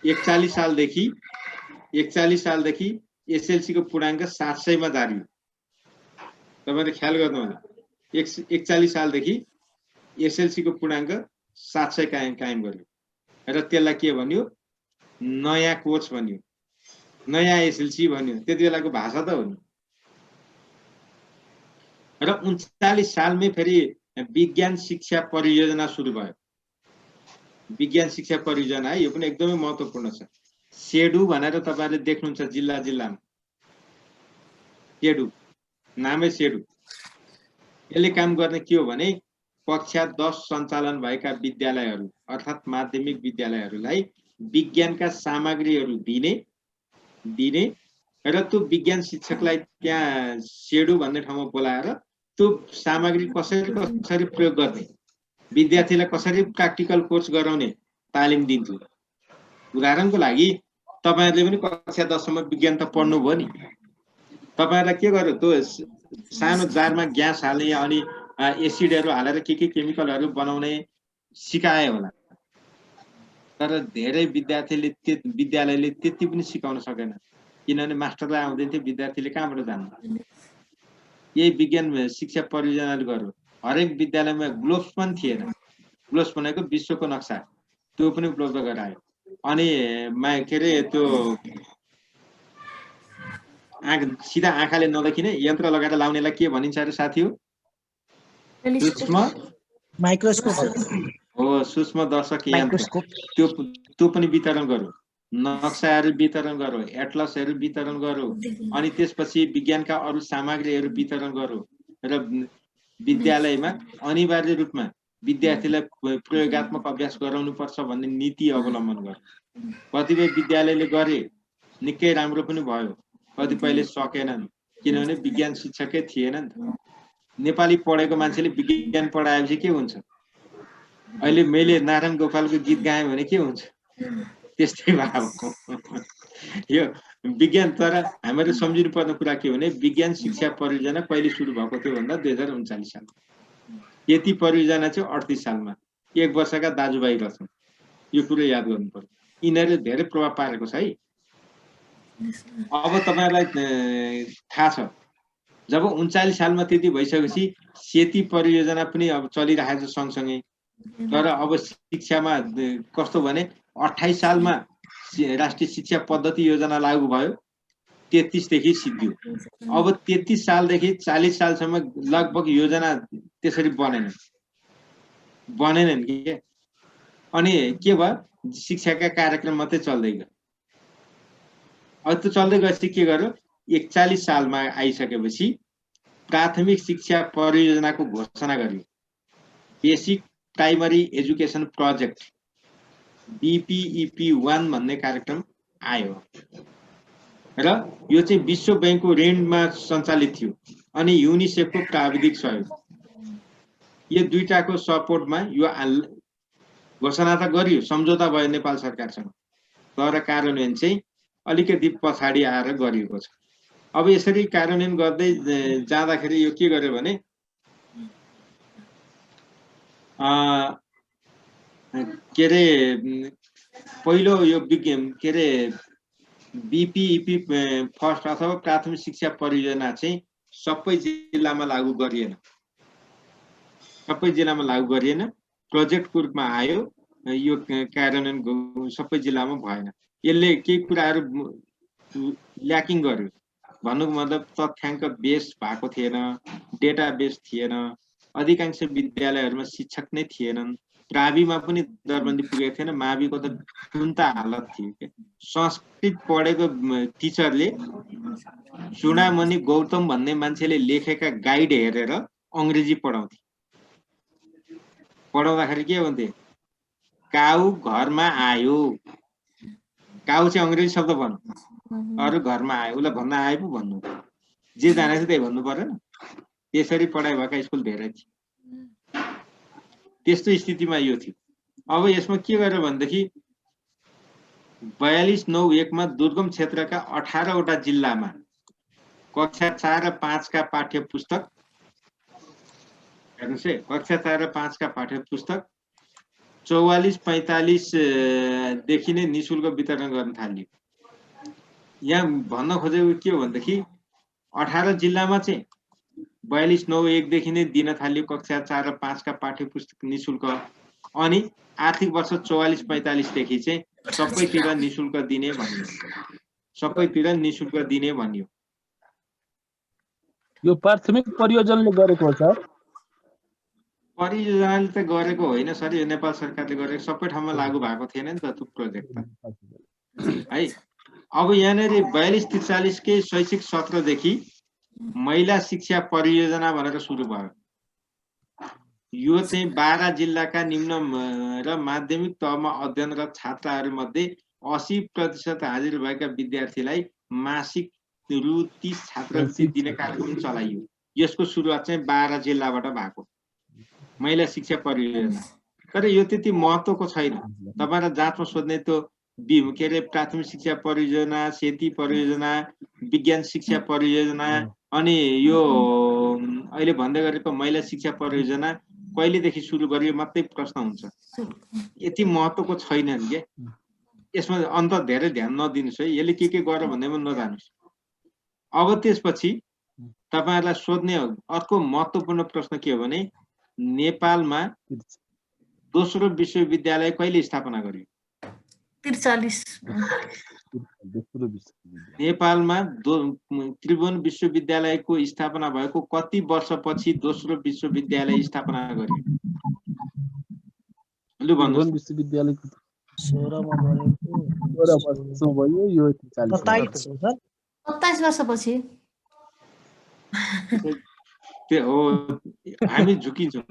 41 सालदेखि एसएलसी को पूर्णाङ्क 700 मा झारियो। तपाईले ख्याल गर्नु होला। 41 सालदेखि एसएलसी को पूर्णाङ्क 700 कायम गर्यो र त्यसलाई के भन्यो? नयाँ कोर्स भन्यो, नयाँ एसएलसी भन्यो। त्यति बेलाको भाषा त हो नि। र 39 सालमै फेरि विज्ञान शिक्षा परियोजना सुरु भयो। विज्ञान शिक्षा परियोजना है, यो पनि एकदमै महत्त्वपूर्ण छ। सेडु भनेर तपाईहरुले देख्नुहुन्छ जिल्ला जिल्लामा। सेडु नामै सेडु। यसले काम गर्ने के हो भने कक्षा 10 सञ्चालन भएका विद्यालयहरू अर्थात् माध्यमिक विद्यालयहरूलाई विज्ञानका सामग्रीहरू दिने र त्यो विज्ञान शिक्षकलाई त्यहाँ सेडु भन्ने ठाउँमा बोलाएर त्यो सामग्री कसरी प्रयोग गर्ने, विद्यार्थीलाई कसरी प्र्याक्टिकल कोर्स गराउने तालिम दिन्थ्यो। उदाहरणको लागि तपाईहरुले पनि कक्षा 10 सम्म विज्ञान त पढ्नु भयो नि। तपाईहरुलाई के गर्यो? त्यो सानो जारमा ग्यास हाल्ने अनि एसिडहरु हालेर के केमिकलहरु बनाउने सिकाए होला। तर धेरै विद्यालयले त्यति पनि सिकाउन सकेन, किनभने मास्टरलाई आउँदैन थियो, विद्यार्थीले कहाँबाट जान्नु? यही विज्ञान शिक्षा परियोजनाले गर्यो। हरेक विद्यालयमा ग्लोब्स पनि थिएन, ग्लोब्स भनेको विश्वको नक्सा त्यो पनि उपलब्ध गरायो। अनि के अरे त्यो सिधा आँखाले नदेखिने यन्त्र लगाएर लाउनेलाई के भनिन्छ अरे साथी हो? सूक्ष्म माइक्रोस्कोप हो, सूक्ष्मदर्शक यन्त्र। त्यो पनि वितरण गर्यो, नक्साहरू वितरण गर्यो, एटलसहरू वितरण गर्यो, अनि त्यसपछि विज्ञानका अरू सामग्रीहरू वितरण गर्यो र विद्यालयमा अनिवार्य रूपमा विद्यार्थीलाई प्रयोगात्मक अभ्यास गराउनुपर्छ भन्ने नीति अवलम्बन गर्यो। कतिपय विद्यालयले गरे, निकै राम्रो पनि भयो, कतिपयले सकेनन्, किनभने विज्ञान शिक्षकै थिएन नि त। नेपाली पढेको मान्छेले विज्ञान पढाएपछि के हुन्छ? अहिले मैले नारायण गोपालको गीत गाएँ भने के हुन्छ? त्यस्तै भएको यो विज्ञान। तर हामीले सम्झिनु पर्ने कुरा के हो भने विज्ञान शिक्षा परियोजना कहिले सुरु भएको थियो भन्दा 2039 सालमा। यति परियोजना चाहिँ 38 सालमा 1 वर्षका दाजुभाइ रहेछन्। यो कुरो याद गर्नु पर्यो। यिनीहरूले धेरै प्रभाव पारेको छ है। अब तपाईहरुलाई थाहा छ जब 39 सालमा त्यति भइसकेपछि सेती परियोजना पनि अब चलिरहेको छ सँगसँगै। तर अब शिक्षामा कस्तो भने 28 सालमा राष्ट्रिय शिक्षा पद्धति योजना लागू भयो, 33 देखि सिद्धियो। अब 33 सालदेखि 40 सालसम्म लगभग योजना त्यसरी बनेनन् के। अनि के भयो? शिक्षाका कार्यक्रम मात्रै चल्दै गयो। अब त्यो चल्दै गएपछि के गर्यो? 41 सालमा आइसकेपछि प्राथमिक शिक्षा परियोजनाको घोषणा गरियो। Basic primary education project BPEP1 भन्ने कार्यक्रम आयो र यो चाहिँ विश्व बैंकको ऋणमा सञ्चालित थियो अनि युनिसेफको प्राविधिक सहयोग, यो दुईटाको सपोर्टमा यो घोषणा त गरियो, सम्झौता भयो नेपाल सरकारसँग। तर कार्यान्वयन चाहिँ अलिकति पछाडि आएर गरिएको छ। अब यसरी कार्यान्वयन गर्दै जाँदाखेरि यो के गर्यो भने के रे पहिलो यो के रे BPEP फर्स्ट अथवा प्राथमिक शिक्षा परियोजना चाहिँ सबै जिल्लामा लागू गरिएन। सबै जिल्लामा लागू गरिएन, प्रोजेक्टको रूपमा आयो। यो कार्यान्वयन सबै जिल्लामा भएन। यसले केही कुराहरू ल्याकिङ गर्यो। भन्नुको मतलब तथ्याङ्क बेस भएको थिएन, डेटा बेस थिएन, अधिकांश विद्यालयहरूमा शिक्षक नै थिएनन्, प्राविमा पनि दरबन्दी पुगेको थिएन, माविको त टुन्ता हालत थियो के। संस्कृत पढेको टिचरले चुडामणि गौतम भन्ने मान्छेले लेखेका गाइड हेरेर अंग्रेजी पढाउँथे। पढाउँदाखेरि के भन्थे? काउ घरमा आयो। काउ चाहिँ अंग्रेजी शब्द भन्नु, अरू घरमा आयो, उसलाई भन्न आए पो भन्नु, जे जानेछ त्यही भन्नु परेन। त्यसरी पढाइ भएका स्कुल धेरै थिए। त्यस्तो स्थितिमा यो थियो। अब यसमा के गर्यो भनेदेखि 4291 मा दुर्गम क्षेत्रका 18 वटा जिल्लामा कक्षा 4 र 5 का पाठ्य पुस्तक, हेर्नुस् है, कक्षा 4 र 5 का पाठ्य पुस्तक 44-45 देखि नै निशुल्क वितरण गर्न थालियो। यहाँ भन्न खोजेको के हो भनेदेखि 18 जिल्लामा चाहिँ 4291 देखि नै दिन थालियो कक्षा 4 र 5 का पाठ्य पुस्तक निशुल्क। अनि आर्थिक वर्ष 44-45 देखि चाहिँ सबैतिर निशुल्क दिने भनियो। सबैतिर निशुल्क दिने भनियो। यो प्राथमिक परियोजनाले गरेको हो सर? परियोजनाले त गरेको होइन सर, यो नेपाल सरकारले गरेको। सबै ठाउँमा लागू भएको थिएन नि त त्यो प्रोजेक्ट त है। अब यहाँनेरि 42-43 के शैक्षिक सत्रदेखि महिला शिक्षा परियोजना भनेर सुरु भयो। यो चाहिँ 12 जिल्लाका निम्न र माध्यमिक तहमा अध्ययनरत छात्राहरूमध्ये 80% हाजिर भएका विद्यार्थीलाई मासिक रु 30 छात्रवृत्ति दिने कार्यक्रम चलाइयो। यसको सुरुवात चाहिँ 12 जिल्लाबाट भएको महिला शिक्षा परियोजना। तर यो त्यति महत्त्वको छैन। तपाईहरुलाई जाँचमा सोध्ने त्यो के अरे प्राथमिक शिक्षा परियोजना, सेती परियोजना, विज्ञान शिक्षा परियोजना अनि यो अहिले भन्दै गरेको महिला शिक्षा परियोजना कहिलेदेखि सुरु गरियो मात्रै प्रश्न हुन्छ। यति महत्त्वको छैन नि के। यसमा अन्त धेरै ध्यान नदिनुस् है। यसले के गर्यो भन्दैमा नजानुस्। अब त्यसपछि तपाईहरुलाई सोध्ने अर्को महत्त्वपूर्ण प्रश्न के हो भने नेपालमा दोस्रो विश्वविद्यालय कहिले स्थापना गरियो? 43 नेपालमा त्रिभुवन विश्वविद्यालयको स्थापना भएको कति वर्षपछि दोस्रो विश्वविद्यालय स्थापना गरियो? लु भन्नुहोस्। विश्वविद्यालयको 16 मा भयो यो 27 वर्षपछि त्यो हो हामी झुकिन्छौँ।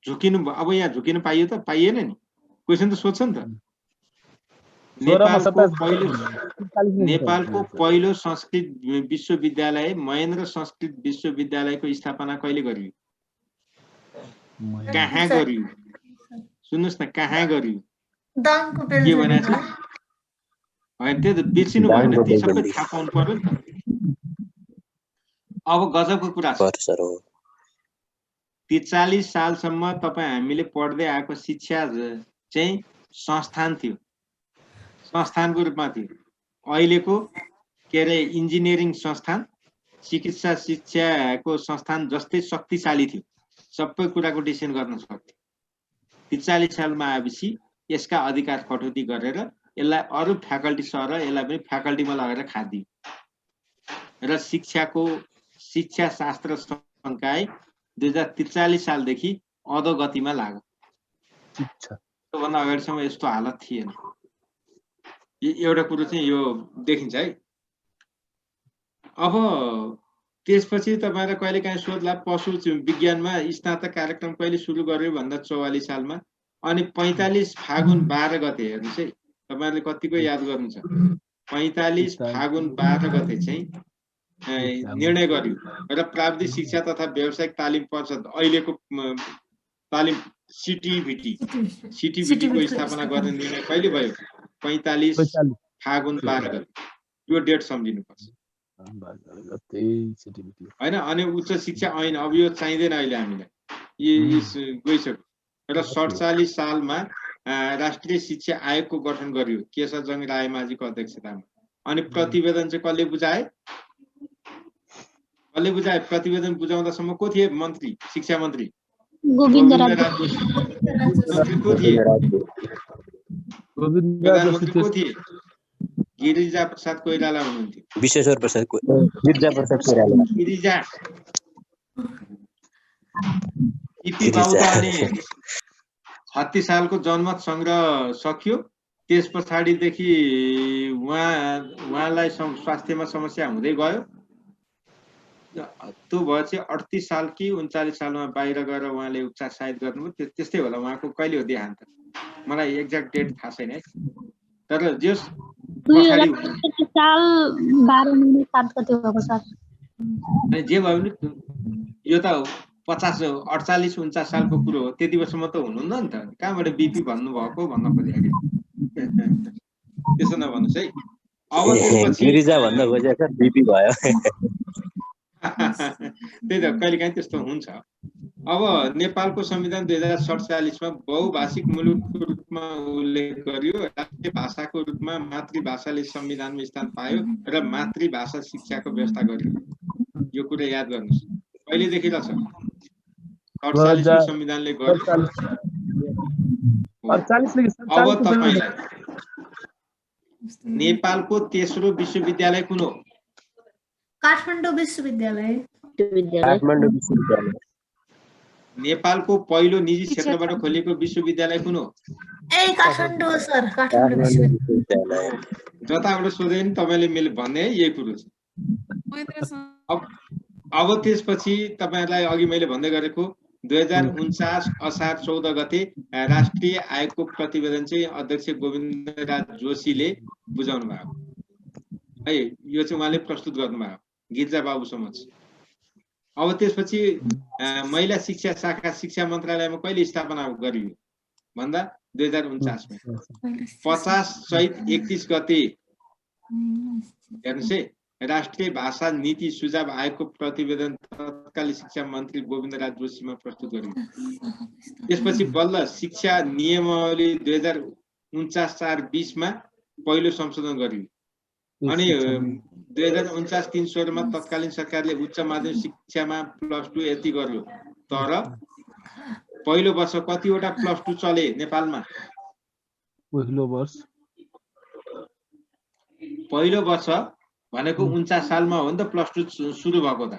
झुकिनु अब यहाँ झुकिन पाइयो त? पाइएन नि। क्वेशन त सोध्छ नि त। नेपालको पहिलो संस्कृत विश्वविद्यालय महेन्द्र संस्कृत विश्वविद्यालयको स्थापना कहिले गरियो? कहाँ गरियो? सुन्नुहोस् न, कहाँ गरियो? के भनेको छ? होइन त्यो त बिर्सिनु भएन, ती सबै थाहा पाउनु पर्यो नि त। अब गजबको कुरा छ। 43 सालसम्म तपाईँ हामीले पढ्दै आएको शिक्षा चाहिँ संस्थान थियो, संस्थानको रूपमा थियो। अहिलेको के अरे इन्जिनियरिङ संस्थान, चिकित्सा शिक्षाको संस्थान जस्तै शक्तिशाली थियो, सबै कुराको डिसिसन गर्न सक्थ्यो। 43 सालमा आएपछि यसका अधिकार कटौती गरेर यसलाई अरू फ्याकल्टी सर यसलाई पनि फ्याकल्टीमा लगेर खादियो र शिक्षा शास्त्र संकाय 2043 सालदेखि अधोगतिमा लाग्यो। त्योभन्दा अगाडिसम्म यस्तो हालत थिएन। एउटा कुरो चाहिँ यो देखिन्छ है। अब त्यसपछि तपाईहरुलाई कहिलेकाहीँ सोध्ला पशु विज्ञानमा स्नातक कार्यक्रम कहिले सुरु गर्यो भन्दा 44 सालमा, अनि 45 फागुन 12 गते हेर्नुस् है, तपाईहरुले कतिको याद गर्नुहुन्छ? 45 फागुन 12 गते चाहिँ निर्णय गर्यो र प्राविधिक शिक्षा तथा व्यावसायिक तालिम परिषद, अहिलेको तालिम सिटिभिटी को स्थापना गर्ने निर्णय कहिले भयो? 45 फागुन 12 गते। यो डेट सम्झिनुपर्छ हैन। अनि उच्च शिक्षा ऐन अब यो चाहिँदैन अहिले हामीलाई, यो गइसक्यो। र 47 सालमा राष्ट्रिय शिक्षा आयोगको गठन गरियो केशवजङ रायमाझीको अध्यक्षतामा। अनि प्रतिवेदन चाहिँ कसले बुझाए? प्रतिवेदन बुझाउँदासम्म को थिए मन्त्री? शिक्षा मन्त्री गोविन्दराज जोशी। मन्त्री को थिए? प्रधानमन्त्री को थिए? गिरिजा प्रसाद कोइराला हुनुहुन्थ्यो। विश्वेश्वर प्रसाद गिरिजा प्रसाद कोइराला। गिरिजा इपी बाबुले 36 सालको जनमत संग्रह सकियो। त्यस पछाडिदेखि उहाँलाई स्वास्थ्यमा समस्या हुँदै गयो। त्यो भएपछि 38 साल कि 39 सालमा बाहिर गएर उहाँले उपचार सायद गर्नुभयो। त्यस्तै होला। उहाँको कहिले हो देहान्त मलाई एक्ज्याक्ट डेट थाहा छैन है। तर जस पछाडि साल 12 महिना 7 गते भएको छ। जे भयो नि यो त 48-49 सालको कुरो हो। त्यति वर्षमा त हुनुहुन्न नि त। कहाँबाट बिपी भन्नुभएको भन्न खोजेको त्यसो नभन्नुहोस् है। अब त्यसपछि गिरिजा भन्दा खोजेको बिपी भयो। त्यही त कहिलेकाहीँ त्यस्तो हुन्छ। अब नेपालको संविधान 2047 मा बहुभाषिक मुलुकको रूपमा उल्लेख गरियो। राष्ट्रिय भाषाको रूपमा मातृभाषाले संविधानमा स्थान पायो र मातृभाषा शिक्षाको व्यवस्था गरियो। यो कुरा याद गर्नुस्। कहिलेदेखि रहेछ? 48 संविधानले गर्यो। अब तपाईलाई नेपालको तेस्रो विश्वविद्यालय कुन हो? काठमाडौँ विश्वविद्यालय। नेपालको पहिलो निजी क्षेत्रबाट खोलिएको विश्वविद्यालय कुन हो? काठमाडौँ सर, काठमाडौँ विश्वविद्यालय। जताबाट सोधे नि तपाईले मैले भन्ने यही कुरो छ। अब त्यसपछि तपाईहरुलाई अघि मैले भन्दै गरेको 2049 असार 14 गते राष्ट्रिय आयोगको प्रतिवेदन चाहिँ अध्यक्ष गोविन्दराज जोशीले बुझाउनु भएको है। यो चाहिँ उहाँले प्रस्तुत गर्नुभयो गिरिजा बाबु समक्ष। अब त्यसपछि महिला शिक्षा शाखा शिक्षा मन्त्रालयमा कहिले स्थापना गरियो भन्दा 2049 मा 50/31 गते हेर्नुस् है। राष्ट्रिय भाषा नीति सुझाव आयोगको प्रतिवेदन तत्कालीन शिक्षा मन्त्री गोविन्दराज जोशीमा प्रस्तुत गरियो। त्यसपछि बल्ल शिक्षा नियमावली 2049-4-20 मा पहिलो संशोधन गरियो। अनि 2049-316 मा तत्कालीन सरकारले उच्च माध्यमिक शिक्षामा +2 यति गर्यो। तर पहिलो वर्ष कतिवटा +2 चले नेपालमा? पहिलो वर्ष भनेको 49 सालमा हो नि त +2 सुरु भएको त।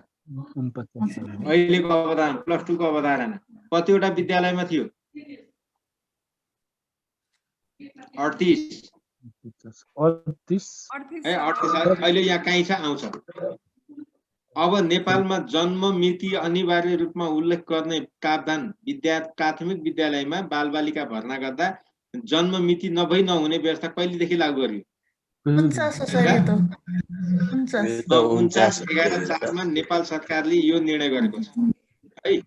अहिलेको अवधारणा +2 को अवधारणा कतिवटा विद्यालयमा थियो? 38 अहिले यहाँ कहीँ छ आउँछ। अब नेपालमा जन्म मिति अनिवार्य रूपमा उल्लेख गर्ने प्रावधान प्राथमिक विद्यालयमा बालबालिका भर्ना गर्दा जन्म मिति नभई नहुने व्यवस्था कहिलेदेखि लागू गरियो? 49/11/4 मा नेपाल सरकारले यो निर्णय गरेको छ है।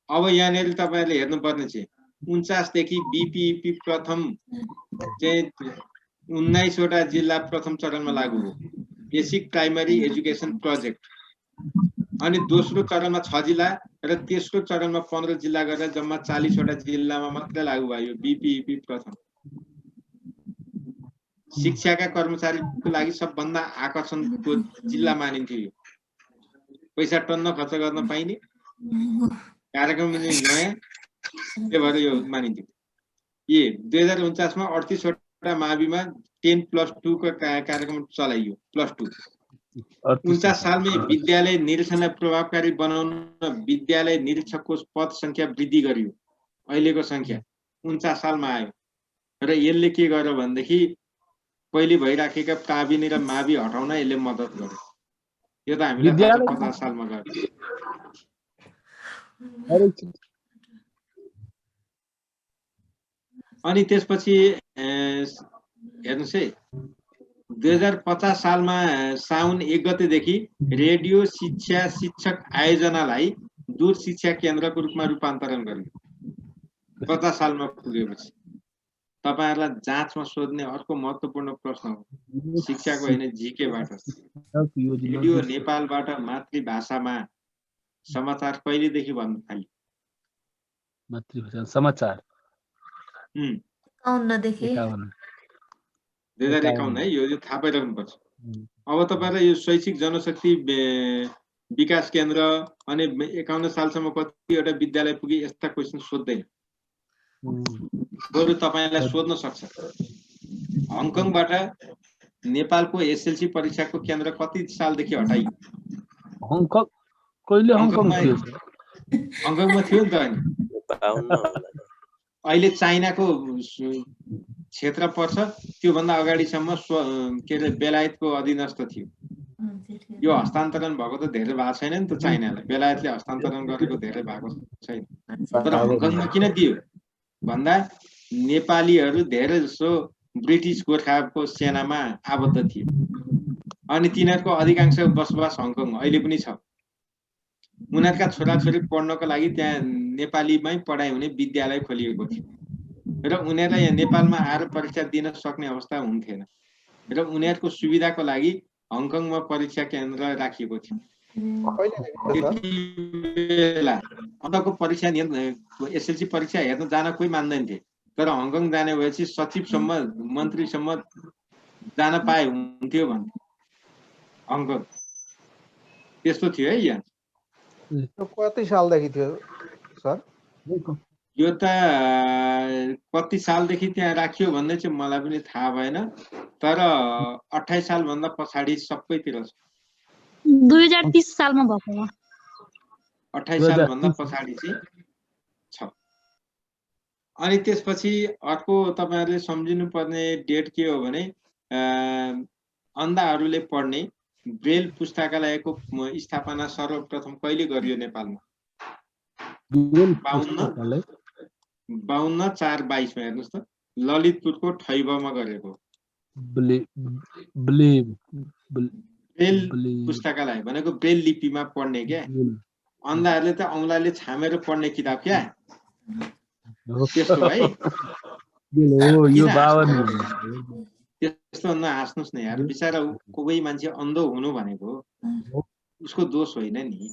अब यहाँनिर तपाईहरुले हेर्नुपर्ने चाहिँ 49 देखि बीपीईपी प्रथम चाहिँ 19 वटा जिल्ला प्रथम चरणमा लागू हो, बेसिक प्राइमरी एजुकेसन प्रोजेक्ट। अनि दोस्रो चरणमा 6 जिल्ला र तेस्रो चरणमा 15 जिल्ला गरेर जम्मा 40 वटा जिल्लामा मात्र लागू भयो बीपीईपी प्रथम। शिक्षाका कर्मचारीको लागि सबभन्दा आकर्षणको जिल्ला मानिन्थ्यो यो। पैसा टन्न खर्च गर्न पाइने कार्यक्रम नयाँ, त्यही भएर यो मानिन्थ्यो। 2049 मा 38 वटा माविमा 10+2 को कार्यक्रम चलाइयो +2। 49 सालमै विद्यालय निरीक्षणलाई प्रभावकारी बनाउन विद्यालय निरीक्षकको पद संख्या वृद्धि गरियो। अहिलेको संख्या 49 सालमा आयो र यसले के गर्यो भनेदेखि पहिले भइराखेका प्राविनी र मावि हटाउन यसले मद्दत गर्यो। यो त हामीले 50 सालमा गर्यो। अनि त्यसपछि हेर्नुस् है 2050 सालमा साउन 1 गतेदेखि रेडियो शिक्षा शिक्षक आयोजनालाई दूर शिक्षा केन्द्रको रूपमा रूपान्तरण गरियो। 50 सालमा पुगेपछि तपाईहरुलाई जाँचमा सोध्ने अर्को महत्त्वपूर्ण प्रश्न हो, शिक्षाको हैन जीकेबाट। रेडियो नेपालबाट मातृभाषामा समाचार कहिलेदेखि भन्न थाल्यो? मातृभाषा समाचार 51 देखि 2051 है, यो थाहा पाइराख्नुपर्छ। अब तपाईहरुलाई यो शैक्षिक जनशक्ति विकास केन्द्र अनि 51 सालसम्म कतिवटा विद्यालय पुगे यस्ता क्वेशन सोध्दैन। बरु तपाईलाई सोध्न सक्छ हङकङबाट नेपालको एसएलसी परीक्षाको केन्द्र कति सालदेखि हटाइयो? हङकङ कहिले हङकङ थियो? हङकङमा थियो नि त। अहिले चाइनाको क्षेत्र पर्छ, त्यो भन्दा अगाडिसम्म के अरे बेलायतको अधीनस्थ थियो। यो हस्तान्तरण भएको त धेरै भएको छैन नि त चाइनालाई, बेलायतले हस्तान्तरण गरेको धेरै भएको छैन। तर हङकङमा किन दियो भन्दा नेपालीहरू धेरै जसो ब्रिटिश गोर्खाको सेनामा आबद्ध थिए अनि तिनीहरूको अधिकांश बसोबास हङकङ अहिले पनि छ। उनीहरूका छोराछोरी पढ्नको लागि त्यहाँ नेपालीमै पढाइ हुने विद्यालय खोलिएको थियो र उनीहरूलाई यहाँ नेपालमा आएर परीक्षा दिन सक्ने अवस्था हुन्थेन र उनीहरूको सुविधाको लागि हङकङमा परीक्षा केन्द्र राखिएको थियो। अन्तको परीक्षा एसएलसी परीक्षा हेर्न जान कोही मान्दैन थिए, तर हङकङ जाने भएपछि सचिवसम्म मन्त्रीसम्म जान पाए हुन्थ्यो भन्थे हङकङ। त्यस्तो थियो है यहाँ। कति सालदेखि थियो सर? यो त कति सालदेखि त्यहाँ राखियो भन्ने चाहिँ मलाई पनि थाहा भएन, तर 28 साल भन्दा पछाडि सबैतिर छ। 2030 सालमा भएको हो। 28 साल भन्दा पछाडि चाहिँ छ। अनि त्यसपछि अर्को तपाईहरुले सम्झिनु पर्ने डेट के हो भने अन्धाहरूले पढ्ने ब्रेल पुस्तकालयको स्थापना सर्वप्रथम कहिले गरियो नेपालमा? 52/4/22 मा हेर्नुस् त, ललितपुरको ठैबमा गरेको। ब्रेल पुस्तकालय भनेको ब्रेल लिपिमा पढ्ने क्या। अन्धाहरूले त औँलाले छामेर पढ्ने किताब क्या, त्यस्तो है। त्यस्तो नहाँस्नुस् न यार, बिचारा कोही मान्छे अन्धो हुनु भनेको उसको दोष होइन नि।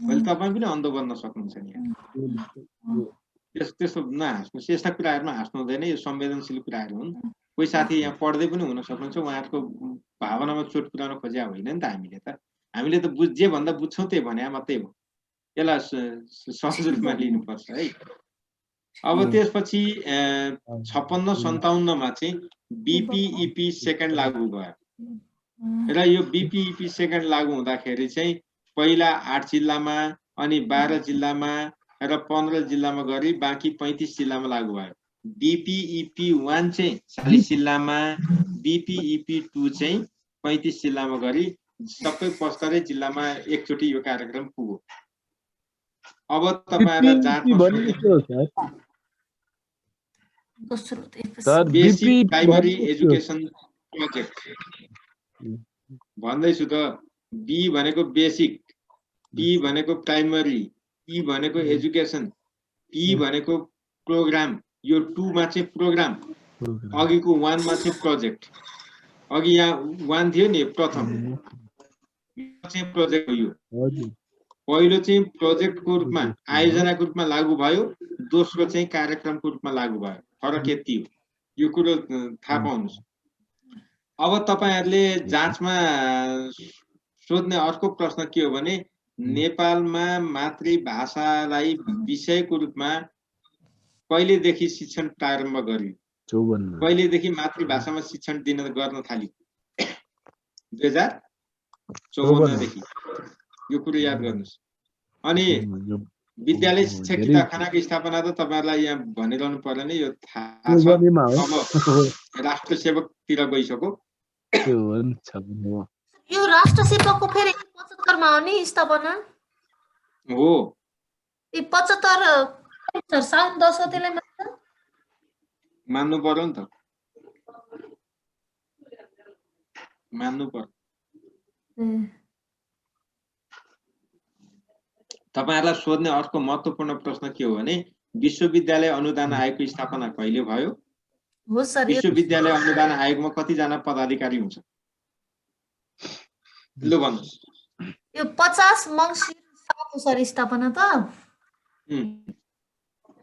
अहिले तपाईँ पनि अन्धो बन्न सक्नुहुन्छ नि यार। त्यस्तो नहाँस्नुस्, यस्ता कुराहरूमा हाँस्नु हुँदैन। यो संवेदनशील कुराहरू हुन्। कोही साथी यहाँ पढ्दै पनि हुन सक्नुहुन्छ, उहाँहरूको भावनामा चोट पुर्याउन खोज्या होइन नि त हामीले त। हामीले त जे भन्दा बुझ्छौँ त्यही भने मात्रै हो। यसलाई सहज रूपमा लिनुपर्छ है। अब त्यसपछि 56-57 मा चाहिँ बीपीईपी सेकेन्ड लागू भयो र यो बीपीईपी सेकेन्ड लागू हुँदाखेरि चाहिँ पहिला 8 जिल्लामा अनि 12 जिल्लामा र 15 जिल्लामा गरी बाँकी 35 जिल्लामा लागू भयो। बीपीईपी 1 चाहिँ 40 जिल्लामा, बीपीईपी 2 चाहिँ 35 जिल्लामा गरी सबै 75 जिल्लामा एकचोटि यो कार्यक्रम पुग्यो। अब तपाईहरुलाई जाँचमा बेसिक प्राइमरी एजुकेसन प्रोजेक्ट भन्दैछु त। बी भनेको बेसिक, पी भनेको प्राइमरी, ई भनेको एजुकेसन, पी भनेको प्रोग्राम। यो 2 मा चाहिँ प्रोग्राम, अघिको 1 मा चाहिँ प्रोजेक्ट। अघि यहाँ 1 थियो नि प्रथम, यो चाहिँ प्रोजेक्ट हो। यो पहिलो चाहिँ प्रोजेक्टको रूपमा आयोजनाको रूपमा लागू भयो, दोस्रो चाहिँ कार्यक्रमको रूपमा लागू भयो। फरक यति हो। यो कुरो थाहा पाउनुस्। अब तपाईहरुले जाँचमा सोध्ने अर्को प्रश्न के हो भने नेपालमा मातृभाषालाई विषयको रूपमा कहिलेदेखि शिक्षण प्रारम्भ गरियो? 54 कहिलेदेखि मातृभाषामा शिक्षण गर्न थालियो? 2054 देखि। यो कुरो याद गर्नुस्। अनि विद्यालय शिक्षा किताबखानाको स्थापना त तपाईहरुलाई यहाँ भनिरहनु पर्दैन, यो थाहा छ। अब राष्ट्र सेवकतिर गइसक्यो। यो राष्ट्र सेवकको फेरि 75 मा हो नि स्थापना हो। ए 75 सर साउन 10 गतेलाई मान्नु पर्यो नि त, मान्नु पर्यो। तपाईहरुलाई सोध्ने अर्को महत्त्वपूर्ण प्रश्न के हो भने विश्वविद्यालय अनुदान आयोगको स्थापना कहिले भयो? हो सर। विश्वविद्यालय अनुदान आयोगमा कति जना पदाधिकारी हुन्छ? लु भन्नुस्। यो 50 मङ्सिर 7 सर स्थापना त।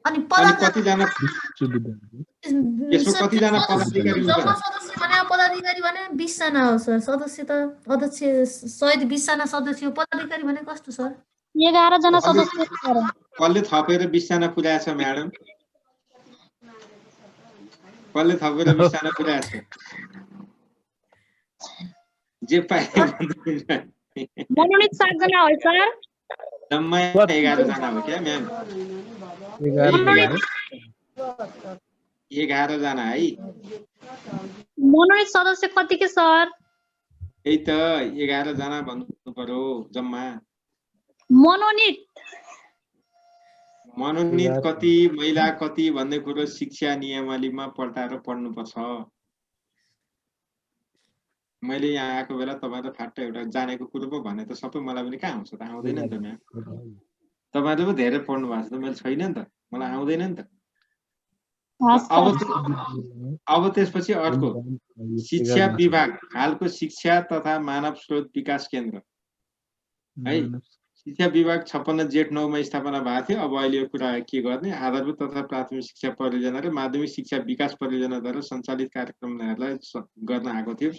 अनि कति जना यसको कति जना पदाधिकारी हुन्छ? सदस्य भने पदाधिकारी भने 20 जना हो सर। सदस्य त अध्यक्ष सहित 20 जना सदस्य हो। पदाधिकारी भने कस्तो सर? 11 जना सदस्य। कसले थपेर 20 जना पुर्याएछ म्याडम? कसले थपेर 20 जना पुर्याएछ? जे पाए मनोनीत 7 जना हो सर। जम्मै 11 जना हो क्या म्याम? 11 जना है। मनोनीत सदस्य कति के सर? त्यही त 11 जना भन्नु पर्यो जम्मा। मनोनीत कति, महिला कति भन्ने कुरो शिक्षा नियमावलीमा पल्टाएर पढ्नुपर्छ। मैले यहाँ आएको बेला तपाईहरु फाट्ट एउटा जानेको कुरो पो भने त सबै मलाई पनि कहाँ आउँछ त? आउँदैन नि त म्याम। तपाईहरुले पो धेरै पढ्नु भएको छ त, मैले छैन नि त, मलाई आउँदैन नि त। अब त्यसपछि अर्को शिक्षा विभाग, हालको शिक्षा तथा मानव स्रोत विकास केन्द्र है। शिक्षा विभाग 56 जेठ 9 मा स्थापना भएको थियो। अब अहिले यो कुरा के गर्ने? आधारभूत तथा प्राथमिक शिक्षा परियोजना र माध्यमिक शिक्षा विकास परियोजनाद्वारा सञ्चालित कार्यक्रमहरूलाई गर्न आएको थियो।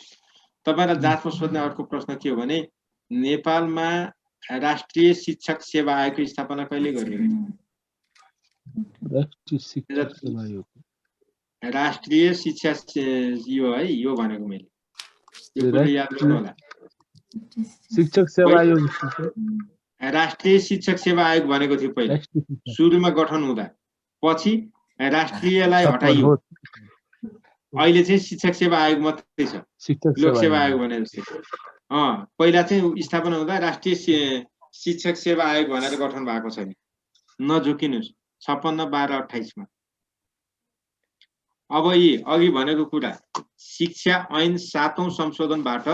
तपाईहरुलाई जाँचमा सोध्ने अर्को प्रश्न के हो भने नेपालमा राष्ट्रिय शिक्षक सेवा आयोगको स्थापना कहिले गरियो? राष्ट्रिय शिक्षा यो है, यो भनेको मैले यो कुरा याद गर्नु होला। शिक्षक सेवा आयोग, राष्ट्रिय शिक्षक सेवा आयोग भनेको थियो पहिला सुरुमा गठन हुँदा, पछि राष्ट्रियलाई हटाइयो। अहिले चाहिँ शिक्षक सेवा आयोग मात्रै छ, लोक सेवा आयोग भने जस्तै। पहिला चाहिँ स्थापना हुँदा राष्ट्रिय शिक्षक सेवा आयोग भनेर गठन भएको छ नि, नझुकिनुस्। 56, 12, 28 मा। अब यी अघि भनेको कुरा शिक्षा ऐन 7औं संशोधनबाट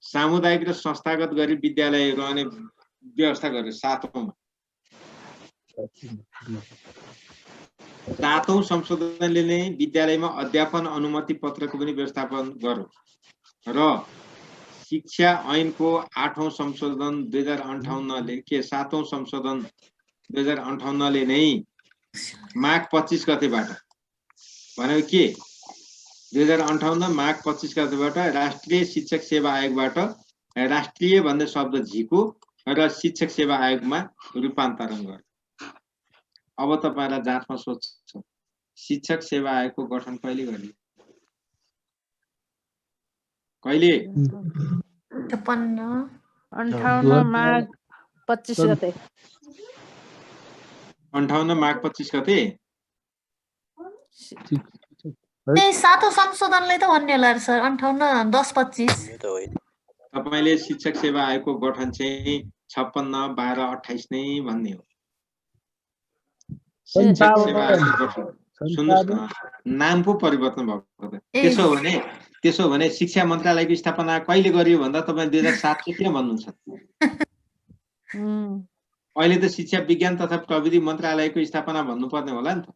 सामुदायिक र संस्थागत गरी विद्यालय रहने व्यवस्था गर्यो। 7औं मा 7औं संशोधनले नै विद्यालयमा अध्यापन अनुमति पत्रको पनि व्यवस्थापन गर्यो र शिक्षा ऐनको 8औं संशोधन 2058 ले के 7औं संशोधन 2058 ले नै माघ 25 गतेबाट भनेको के 2058 माघ 25 गतेबाट राष्ट्रिय शिक्षक सेवा आयोगबाट राष्ट्रिय भन्ने शब्द झिको र शिक्षक सेवा आयोगमा रूपान्तरण गर्यो। अब तपाईहरुलाई जाँचमा सोध्छ, शिक्षक सेवा आयोगको गठन कहिले गरियो? कहिले? 58 माघ 25 गते। 58 माघ 25 गते। सातौं संशोधनले त भन्ने होला सर 58 10 25। तपाईले शिक्षक सेवा आयोगको गठन चाहिँ 56 12 28 नै भन्ने हो। शिक्षक सेवा आयोगको गठन सुन्नुस् न, नाम पो परिवर्तन भएको छ। त्यसो भने शिक्षा मन्त्रालयको स्थापना कहिले गरियो भन्दा तपाईँ 2007 किन भन्नुहुन्छ? अहिले त शिक्षा विज्ञान तथा प्रविधि मन्त्रालयको स्थापना भन्नुपर्ने होला नि त।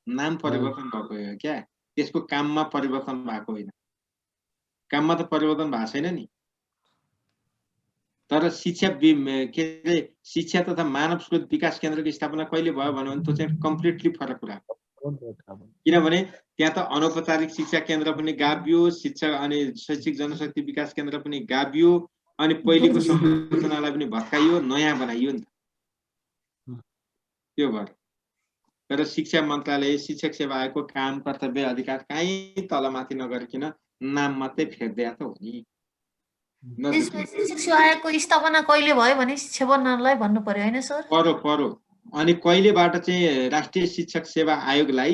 नाम परिवर्तन भएको हो क्या, त्यसको काममा परिवर्तन भएको होइन। काममा त परिवर्तन भएको छैन नि। तर शिक्षा तथा मानव स्रोत विकास केन्द्रको स्थापना कहिले भयो भने त्यो चाहिँ कम्प्लिटली फरक कुरा हो। किनभने त्यहाँ त अनौपचारिक शिक्षा केन्द्र पनि गाभियो, शिक्षा अनि शैक्षिक जनशक्ति विकास केन्द्र पनि गाभियो, अनि पहिलेको संरचनालाई पनि भत्काइयो, नयाँ बनाइयो नि त। त्यो भएर तर शिक्षा मन्त्रालय शिक्षक सेवा आयोगको काम कर्तव्य अधिकार कहीँ तलमाथि नगरिकन नाम मात्रै फेर्दिया त हो नि। शिक्षक सेवा आयोगको स्थापना कहिले भयो भने शिक्षा मन्त्रालयलाई भन्नु पर्यो हैन सर? पर्यो। अनि कहिलेबाट चाहिँ राष्ट्रिय शिक्षक सेवा आयोगलाई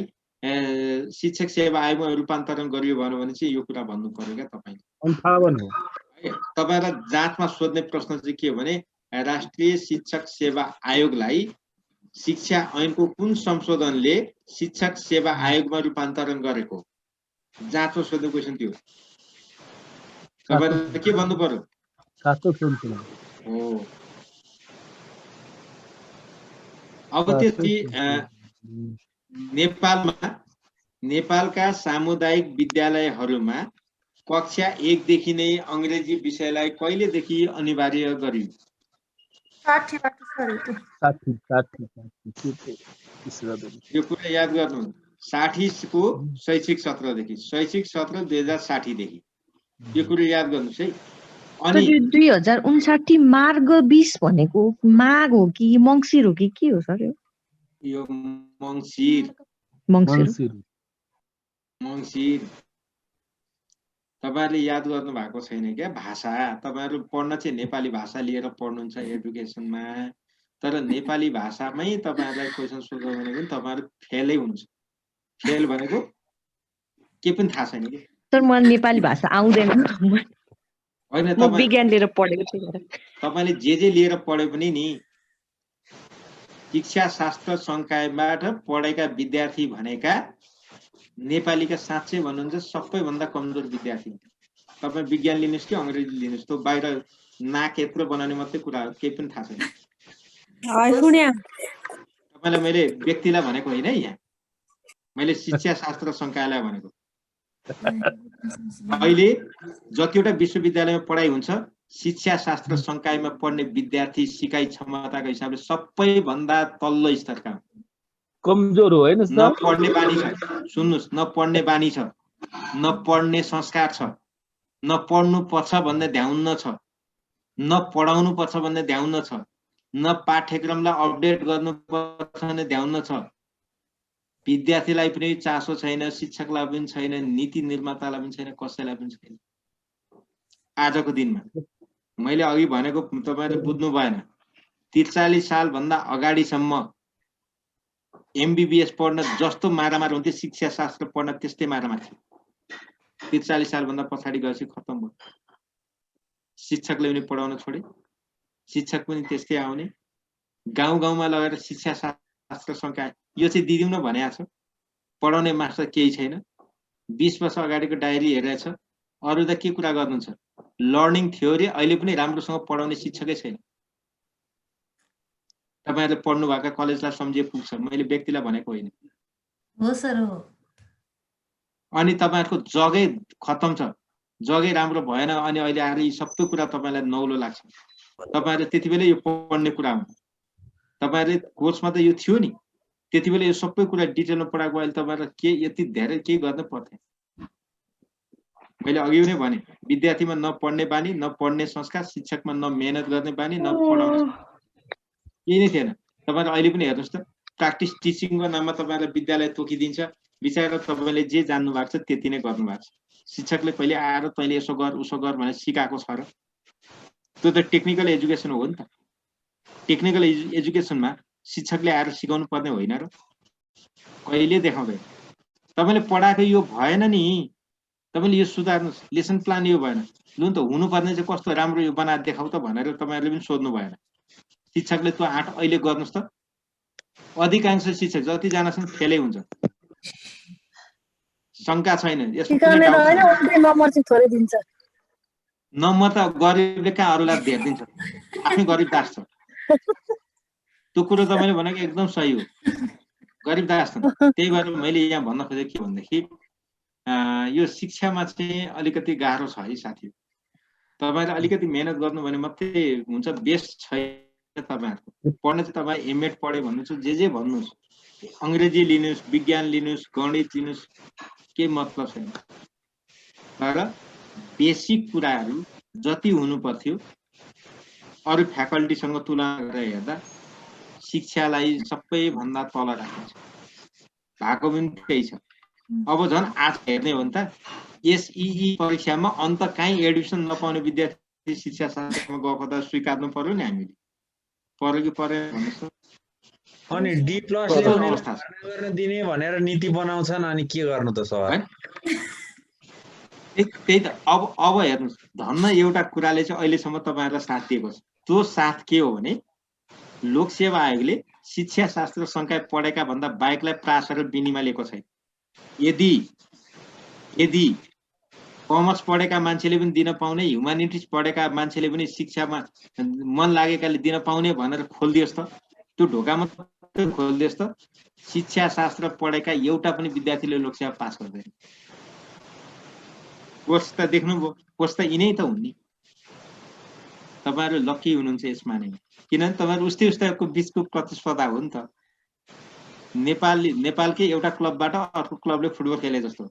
शिक्षक सेवा आयोगमा रूपान्तरण गरियो भने चाहिँ यो कुरा भन्नु पर्यो क्या तपाईले। 58 हो। तपाईलाई जाँचमा सोध्ने प्रश्न चाहिँ के हो भने राष्ट्रिय शिक्षक सेवा आयोगलाई शिक्षा ऐनको कुन संशोधनले शिक्षक सेवा आयोगमा रूपान्तरण गरेको? जाँचमा सोध्ने क्वेशन त्यो तपाईले के भन्नु पर्यो? सातौं संशोधन हो। अब त्यसपछि नेपालका सामुदायिक विद्यालयहरूमा कक्षा 1 देखि नै अंग्रेजी विषयलाई कहिलेदेखि अनिवार्य गरियो? 60 यो कुरा याद गर्नु। 60 को शैक्षिक सत्रदेखि, शैक्षिक सत्र 2060 देखि यो कुरा याद गर्नुस् है। अनि 2059 मार्ग 20 भनेको माघ हो कि मंसिर हो कि के हो सर? यो मंसिर। तपाईहरुले याद गर्नु भएको छैन क्या भाषा। तपाईहरु पढ्न चाहिँ नेपाली भाषा लिएर पढ्नुहुन्छ एडुकेसनमा, तर नेपाली भाषामै तपाईहरुलाई क्वेशन सोध्यो भने पनि तपाईहरु फेलै हुनुहुन्छ। फेल भनेको के पनि थाहा छैन के सर? मलाई नेपाली भाषा आउँदैन हैन। म विज्ञान लिएर पढेको थिएँ। तपाईले जे लिएर पढे पनि नि शिक्षा शास्त्र संकायबाट पढेका विद्यार्थी भनेका नेपालीका साँच्चै भन्नुहुन्छ सबैभन्दा कमजोर विद्यार्थी। तपाई विज्ञान लिनुस् कि अंग्रेजी लिनुस्, त्यो बाहिर नाक यत्रो बनाउने मात्रै कुरा हो, केही पनि थाहा छैन। तपाईलाई मैले व्यक्तिलाई भनेको होइन है, यहाँ मैले शिक्षा शास्त्र संकायलाई भनेको। अहिले जतिवटा विश्वविद्यालयमा पढाइ हुन्छ शिक्षा शास्त्र संकायमा पढ्ने विद्यार्थी सिकाइ क्षमताको हिसाबले सबैभन्दा तल्लो स्तरका कमजोर हो हैन? नपढ्ने बानी छ। सुन्नुस्, नपढ्ने बानी छ, नपढ्ने संस्कार छ, नपढ्नु पर्छ भन्ने ध्याउन्न छ, नपढाउनु पर्छ भन्ने ध्याउन्न छ, न पाठ्यक्रमलाई अपडेट गर्नुपर्छ भन्ने ध्याउन्न छ। विद्यार्थीलाई पनि चासो छैन, शिक्षकलाई पनि छैन, नीति निर्मातालाई पनि छैन, कसैलाई पनि छैन। आजको दिनमा मैले अघि भनेको तपाईहरुले बुझ्नु भएन। 43 साल भन्दा अगाडिसम्म एमबीबीएस पढ्न जस्तो मारामार हुन्थ्यो शिक्षा शास्त्र पढ्न त्यस्तै मारामार थियो। 43 साल भन्दा पछाडि गएपछि खत्तम भयो। शिक्षकले पनि पढाउन छोडे, शिक्षक पनि त्यस्तै आउने, गाउँ गाउँमा लगेर शिक्षा शास्त्र संकाय यो चाहिँ दिदिउँ न भनेको छ। पढाउने मास्टर केही छैन, 20 वर्ष अगाडिको डायरी हेरेछ, अरु त के कुरा गर्नुहुन्छ? लर्निङ थ्योरी अहिले पनि राम्रोसँग पढाउने शिक्षकै छैन। तपाईहरुले पढ्नु भएको कलेजलाई सम्झिए पुग्छ, मैले व्यक्तिलाई भनेको होइन। हो सर हो। अनि तपाईहरुको जगै खत्तम छ, जगै राम्रो भएन, अनि अहिले आएर यी सबै कुरा तपाईलाई नौलो लाग्छ। तपाईहरुले त्यतिबेला यो पढ्ने कुरा हो। तपाईहरुले कोर्समा त यो थियो नि, त्यतिबेला यो सबै कुरा डिटेलमा पढाएको, अहिले तपाईहरुले के यति धेरै के गर्न पर्थ्यो? मैले अघि नै भने विद्यार्थीमा नपढ्ने बानी, नपढ्ने संस्कार, शिक्षकमा न मेहनत गर्ने बानी, न पढाउने केही नै थिएन। तपाईहरु अहिले पनि हेर्नुस् त, प्र्याक्टिस टिचिङको नाममा तपाईहरुलाई विद्यालय तोकिदिन्छ, बिचारा तपाईले जे जान्नु भएको छ त्यति नै गर्नु भएको छ। शिक्षकले पहिले आएर तैले यसो गर उसो गर भनेर सिकाएको छ र? त्यो त टेक्निकल एजुकेसन हो नि त। टेक्निकल एजुकेसनमा शिक्षकले आएर सिकाउनु पर्ने होइन र? कहिले देखाउँदैन। तपाईले पढाएको यो भएन नि, तपाईले यो सुधार्नुस्, लेसन प्लान यो भएन, लु त हुनुपर्ने चाहिँ कस्तो राम्रो यो बनाएर देखाउ त भनेर तपाईहरुले पनि सोध्नु भएन। शिक्षकले त्यो आँट अहिले गर्नुस् त। अधिकांश शिक्षक जतिजना छन् फेलै हुन्छ, शंका छैन। यसको कुनै डाउट छैन। नम्बर चाहिँ थोरै दिन्छ। नम्बर त गरिबले कहाँ अरूलाई धेर दिन्छ, आफ्नै गरिब दास छ। त्यो कुरो तपाईले भनेको एकदम सही हो, गरिब दास छन्। त्यही भएर मैले यहाँ भन्न खोजेको के भन्दाखेरि यो शिक्षामा चाहिँ अलिकति गाह्रो छ है साथी। तपाईले अलिकति मेहनत गर्नु भने मात्रै हुन्छ, बेस्ट छैन तपाईहरुको। पढ्ने चाहिँ तपाई एमएड पढ्यो भन्नुहुन्छ, जे भन्नुस्, अंग्रेजी लिनुस्, विज्ञान लिनुस्, गणित लिनुस्, के मतलब छैन। तर बेसिक कुराहरु जति हुनु पर्थ्यो अरु फ्याकल्टीसँग तुलना गरेर हेर्दा शिक्षालाई सबैभन्दा तल राखिन्छ। भएको पनि त्यही छ। अब झन् आज हेर्ने हो नि त, एसईई परीक्षामा अन्त कहीँ एडमिसन नपाउने विद्यार्थी शिक्षा शास्त्रमा गएको त स्वीकार्नु पर्यो नि हामीले। पर्यो कि परेन भन्नुस् त। अनि डी प्लस गर्न दिने भनेर नीति बनाउँछन्, अनि के गर्नु त सर? त्यही त। अब हेर्नुस्, धन्न एउटा कुराले चाहिँ अहिलेसम्म तपाईहरुलाई साथ दिएको छ। त्यो साथ के हो भने लोकसेवा आयोगले शिक्षा शास्त्र संकाय पढेका भन्दा बाहेकलाई प्रासर बिनीमा लिएको छैन। यदि कमर्स पढेका मान्छेले पनि दिन पाउने, ह्युमानिटिज पढेका मान्छेले पनि शिक्षामा मन लागेकाले दिन पाउने भनेर खोलिदियोस् त, त्यो ढोका मात्रै खोलिदियोस् त, शिक्षा शास्त्र पढेका एउटा पनि विद्यार्थीले लोकसेवा पास गर्दैन। कोर्स त देख्नुभयो, कोर्स त यिनै त हुन् नि। तपाईहरु लकी हुनुहुन्छ यसमा नै, किनभने तपाईहरु उस्तैको बीचको प्रतिस्पर्धा हो नि त। नेपालकै एउटा क्लबबाट अर्को क्लबले फुटबल खेले जस्तो।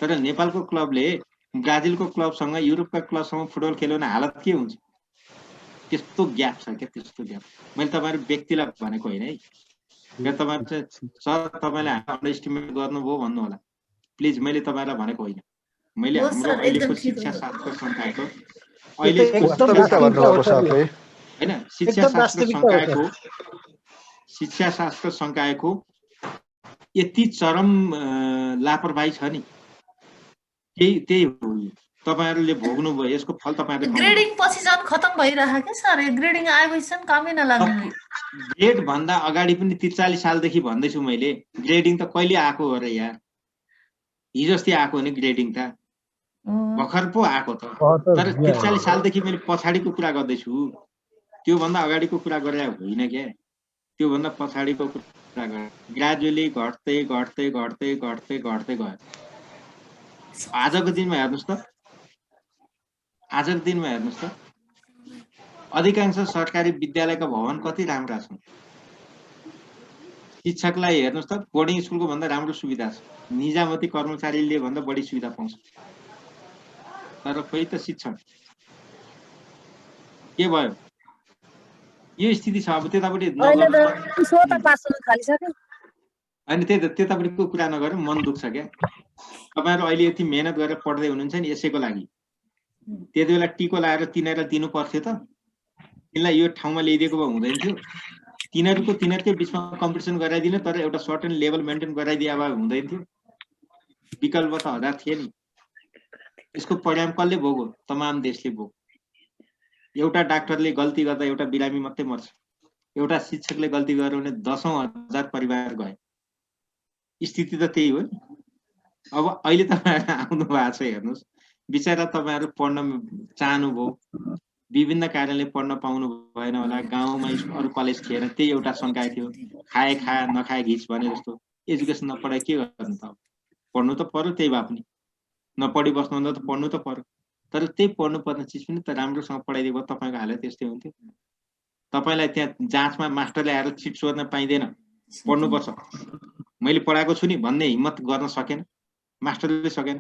तर नेपालको क्लबले ब्राजिलको क्लबसँग, युरोपका क्लबसँग फुटबल खेल्यो भने हालत के हुन्छ? त्यस्तो ग्याप छ क्या, त्यस्तो ग्याप। मैले तपाईहरु व्यक्तिलाई भनेको होइन है। तपाईहरु चाहिँ सर तपाईले अन्डर एस्टिमेट गर्नुभयो भन्नु होला, प्लिज। मैले तपाईहरुलाई भनेको होइन। मैले हाम्रो अहिलेको शिक्षा शास्त्र संकायको हैन, शिक्षा शास्त्र संकायको यति चरम लापरवाही छ नि, त्यही हो। तपाईहरुले भोग्नु भयो, यसको फल तपाईहरुले। ग्रेडिङ पछि झन् खतम भइरहेको के सर? ग्रेडिङ आएपछि कामै नलाग्ने। ग्रेड भन्दा अगाडि पनि 43 सालदेखि भन्दैछु मैले, ग्रेडिङ त कहिले आएको हो र यार? हिजो अस्ति आएको हो नि ग्रेडिङ त, भर्खर पो आएको त। तर 43 सालदेखि मैले पछाडिको कुरा गर्दैछु, त्यो भन्दा अगाडिको कुरा गरे होइन क्या। त्यो भन्दा पछाडिको कुरा गरे, ग्रेजुअली घट्दै घट्दै घट्दै घट्दै घट्दै गयो। आजको दिनमा हेर्नुस् त, अधिकांश सरकारी विद्यालयका भवन कति राम्रा छन्। शिक्षकलाई हेर्नुस् त, बोर्डिङ स्कुलको भन्दा राम्रो सुविधा छ, निजामती कर्मचारीले भन्दा बढी सुविधा पाउँछ। तर खोइ त शिक्षक के भयो? यो स्थिति छ। अब त्यतापट्टि अनि त्यतापट्टिको कुरा नगरेर मन दुख्छ क्या। तपाईहरु अहिले यति मेहनत गरेर पढ्दै हुनुहुन्छ नि यसैको लागि, त्यति बेला टिको लाएर तिनीहरूलाई दिनु पर्थ्यो त। तिनलाई यो ठाउँमा ल्याइदिएको भए हुँदैन थियो? तिनीहरुकै बिचमा कम्पिटिसन गराइदिनु, तर एउटा सर्टेन लेभल मेन्टेन गराइदिए भए हुँदैन थियो? विकल्प त हजार थिए नि। यसको परिणाम कसले भोग्यो? तमाम देशले भोग्यो। एउटा डाक्टरले गल्ती गर्दा एउटा बिरामी मात्रै मर्छ, एउटा शिक्षकले गल्ती गर्यो भने 10,000 परिवार गए। स्थिति त त्यही हो नि। अब अहिले तपाईहरु आउनु भएको छ, हेर्नुस्, बिचारा तपाईहरु पढ्न चाहनुभयो, विभिन्न कारणले पढ्न पाउनु भएन होला, गाउँमा अरु कलेज थिएन, त्यही एउटा संकाय थियो। खाए खा नखाए घिच भने जस्तो। एजुकेसन नपढाइ के गर्नु त? पढ्नु त पर्यो, त्यही भए पनि नपढी बस्नुभन्दा त पढ्नु त पर्यो। तर त्यही पढ्नु पर्ने चिज पनि त राम्रोसँग पढाइदिएको तपाईको हालत त्यस्तै हुन्थ्यो। तपाईलाई त्यहाँ जाँचमा मास्टरले आएर चिट सोध्न पाइँदैन, पढ्नुपर्छ, मैले पढाएको छु नि भन्ने हिम्मत गर्न सकेन, मास्टरले सकेन।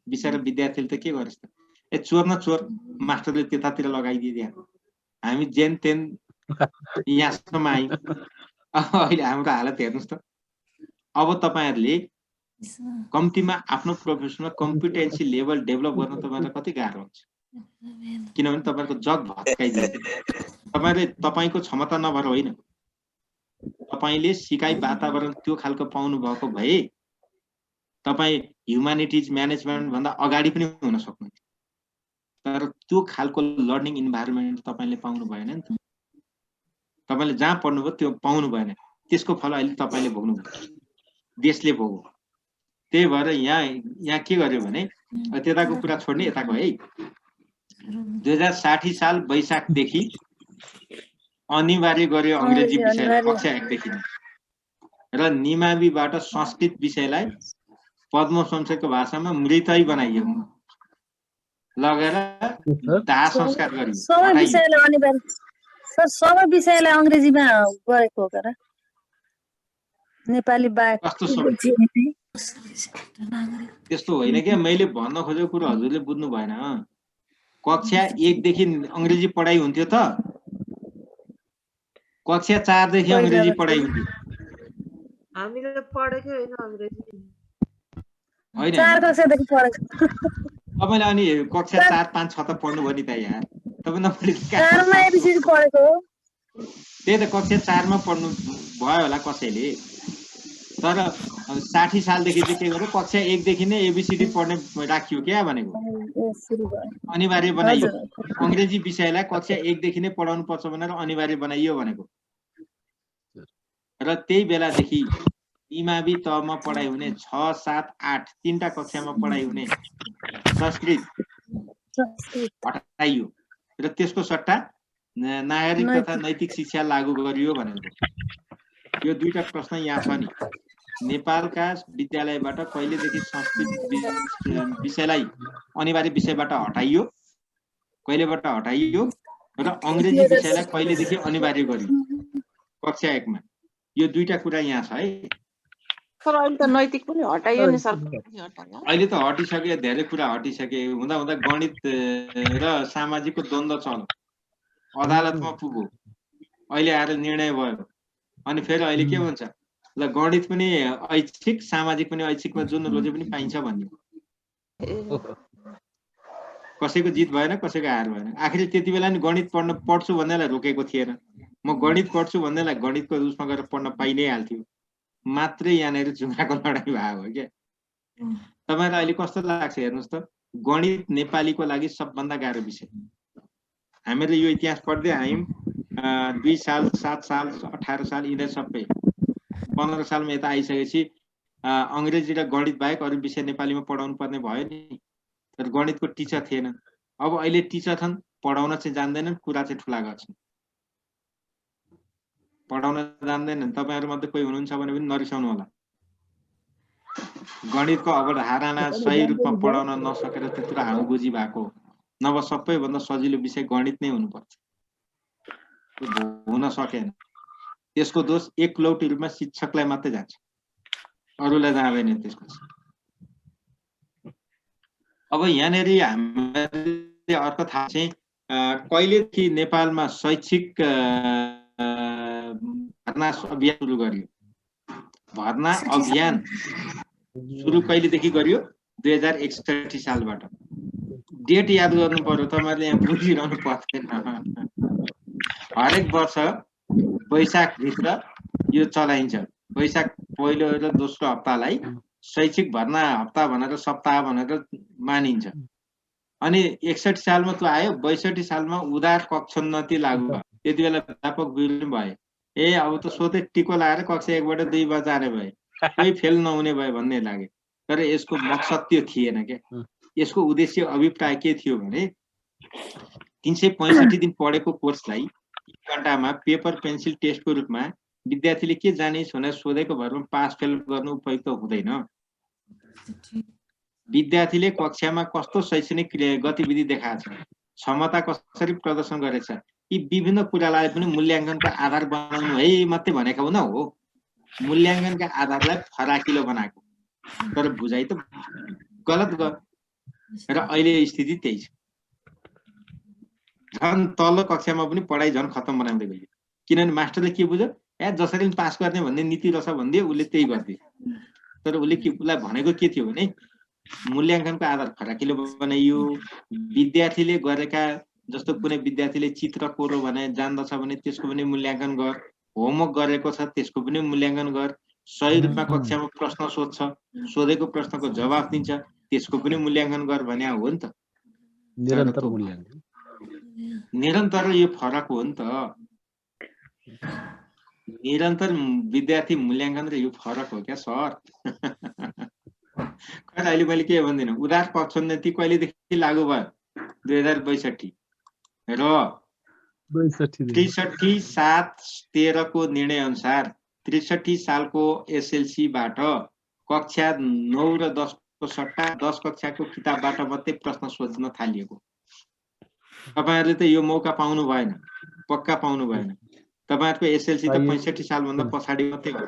बिचरा विद्यार्थीले त के गरेस् त ए चोर न चोर मास्टरले त्यतातिर लगाइदिए हामी जेन तेन यहाँसम्म आयौँ अहिले हाम्रो हालत हेर्नुहोस् त अब तपाईहरुले कम्तीमा आफ्नो प्रोफेसनमा कम्पिटेन्सी लेभल डेभलप गर्न तपाईहरुलाई कति गाह्रो हुन्छ किनभने तपाईहरुको जग भत्काइदिन्छ तपाईहरुले तपाईको क्षमता नभएर होइन तपाईले सिकाइ वातावरण त्यो खालको पाउनु भएको भए तपाई ह्युम्यानिटिज म्यानेजमेन्ट भन्दा अगाडि पनि हुन सक्नुहुन्छ तर त्यो खालको लर्निङ इन्भाइरोमेन्ट तपाईले पाउनु भएन नि त तपाईले जहाँ पढ्नुभयो त्यो पाउनु भएन त्यसको फल अहिले तपाईले भोग्नुभयो देशले भोग्यो त्यही भएर यहाँ के गर्यो भने त्यताको कुरा छोड्ने यताको है 2060 साल वैशाखदेखि अनिवार्य गर्यो अंग्रेजी विषय कक्षा 1 देखि र निमाविबाट संस्कृत विषयलाई पद्म शमशेरको भाषामा मृतै बनाइयो लगेर दाह संस्कार गरियो सबै विषयलाई अनिवार्य सर सबै विषयलाई अंग्रेजीमा गरेको हो र नेपाली बाहेक कस्तो त्यस्तो होइन के मैले भन्न खोजेको कुरा हजुरले बुझ्नु भएन कक्षा 1 देखि अंग्रेजी पढाइ हुन्थ्यो त कक्षा 4 देखि अंग्रेजी पढाइ हुन्थ्यो हामीले पढेकै होइन अंग्रेजी होइन 4 कक्षादेखि पढेको तपाईले अनि कक्षा 4 5 6 त पढ्नु भयो नि त यार तपाई नपढे 4 मा एबीसीडी पढेको हो त्यही त कक्षा 4 मा पढ्नु भयो होला कसैले तर 60 सालदेखि चाहिँ के गर्यो कक्षा 1 देखि नै एबीसीडी पढ्ने राखियो क्या भनेको अनिवार्य बनाइयो अंग्रेजी विषयलाई कक्षा 1 देखि नै पढाउनु पर्छ भनेर अनिवार्य बनाइयो भनेको र त्यही बेलादेखि इमावी तहमा पढाइ हुने 6 7 8 तीनटा कक्षामा पढाइ हुने संस्कृत हटाइयो र त्यसको सट्टा नागरिक तथा नैतिक शिक्षा लागू गरियो भनेको यो दुईटा प्रश्न यहाँ छ नि नेपालका विद्यालयबाट कहिलेदेखि संस्कृत विषयलाई अनिवार्य विषयबाट हटाइयो कहिलेबाट हटाइयो र अंग्रेजी विषयलाई कहिलेदेखि अनिवार्य गरियो कक्षा 1 मा यो दुईटा कुरा यहाँ छ है सर अहिले त नैतिक पनि हटाइयो नि सर अहिले त हटिसक्यो धेरै कुरा हटिसके हुँदा हुँदा गणित र सामाजिकको द्वन्द्व चल्यो अदालतमा पुग्यो अहिले आएर निर्णय भयो अनि फेरि अहिले के भन्छ ल गणित पनि ऐच्छिक सामाजिक पनि ऐच्छिकमा जुन रोजे पनि पाइन्छ भन्ने कसैको जित भएन कसैको हार भएन आखिर त्यति बेला नि गणित पढ्छु भन्नेलाई रोकेको थिएन म गणित पढ्छु भन्नेलाई गणितको उसमा गएर पढ्न पाइ नै हाल्थ्यो मात्रै यहाँनिर जुङ्गाको लडाई भयो हो क्या तपाईहरुलाई अहिले कस्तो लाग्छ हेर्नुस् त गणित नेपालीको लागि सबभन्दा गाह्रो विषय हामीले यो इतिहास पढ्दै आयौं 2 साल 7 साल 18 साल यिनीहरू सबै 15 सालमा यता आइसकेपछि अंग्रेजी र गणित बाहेक अरु विषय नेपालीमा पढाउनु पर्ने भयो नि तर गणितको टिचर थिएन अब अहिले टिचर छन् पढाउन चाहिँ जान्दैनन् कुरा चाहिँ ठुला गर्छन् पढाउन जान्दैनन् तपाईहरु मध्ये कोही हुनुहुन्छ भने पनि नरिसाउनु होला गणितको अवधारणा सही रूपमा पढाउन नसकेर त्यत्रो हाउगुजी भएको नभए सबैभन्दा सजिलो विषय गणित नै हुनुपर्छ हुन सकेन त्यसको दोष एकलौटी रूपमा शिक्षकलाई मात्रै जान्छ अरूलाई जाँदैन त्यसको अब यहाँनेरि हामीले अर्को थाहा चाहिँ कहिलेदेखि नेपालमा शैक्षिक भर्ना अभियान सुरु गरियो भर्ना अभियान सुरु कहिलेदेखि गरियो 2061 सालबाट डेट याद गर्नु पर्यो तपाईहरुले यहाँ बुझिरहनु पर्दैन हरेक वर्ष वैशाख भित्र यो चलाइन्छ वैशाख पहिलो र दोस्रो हप्तालाई शैक्षिक भर्ना हप्ता भनेर सप्ताह भनेर मानिन्छ अनि 61 सालमा त्यो आयो 62 सालमा उदार कक्षोन्नति लागू भयो त्यतिबेला व्यापक विरोध भयो ए अब त सोधे टिको लगाएर कक्षा 1 बाट 2 मा जाने भए कोही फेल नहुने भयो भन्ने लाग्यो तर यसको मकसद त्यो थिएन के यसको उद्देश्य अभिप्राय के थियो भने 365 दिन पढेको कोर्सलाई घण्टामा पेपर पेन्सिल टेस्टको रूपमा विद्यार्थीले के जानिस् भनेर सोधेको भरमा पास फेल गर्नु उपयुक्त हुँदैन विद्यार्थीले कक्षामा कस्तो शैक्षणिक गतिविधि देखाएको छ क्षमता कसरी प्रदर्शन गरेछ यी विभिन्न कुरालाई पनि मूल्याङ्कनको आधार बनाउनु है मात्रै भनेको हुन हो मूल्याङ्कनका आधारलाई फराकिलो बनाएको तर बुझाइ त गलत र अहिले स्थिति त्यही छ। झन् तल्लो कक्षामा पनि पढाइ झन् खत्तम बनाउँदै गयो। किनभने मास्टरले के बुझ्यो, जसरी पास गर्ने भन्ने नीति रहेछ भनिदियो, उसले त्यही गरिदियो। तर उसलाई भनेको के थियो भने मूल्याङ्कनको आधार फराकिलो बनाइयो। विद्यार्थीले गरेका जस्तो कुनै विद्यार्थीले चित्र कोरो भने जान्दछ भने त्यसको पनि मूल्याङ्कन गर, होमवर्क गरेको छ त्यसको पनि मूल्याङ्कन गर, सही रूपमा कक्षामा प्रश्न सोध्छ, सोधेको प्रश्नको जवाफ दिन्छ त्यसको पनि मूल्याङ्कन गर भने हो नि त। निरन्तर मूल्याङ्कन, निरन्तर यो फरक हो नि त। निरन्तर विद्यार्थी मूल्याङ्कन र यो फरक हो क्या सर। अहिले मैले के भन्दिनँ, उदार पक्षोन्नति कहिलेदेखि लागू भयो? 2062 र 63/7/13 को निर्णय अनुसार 63 सालको एसएलसीबाट कक्षा 9 र 10 को सट्टा 10 कक्षाको किताबबाट मात्रै प्रश्न सोध्न थालिएको। तपाईहरुले त यो मौका पाउनु भएन, पक्का पाउनु भएन। तपाईहरुको एसएलसी त 65 सालभन्दा पछाडि मात्रै हो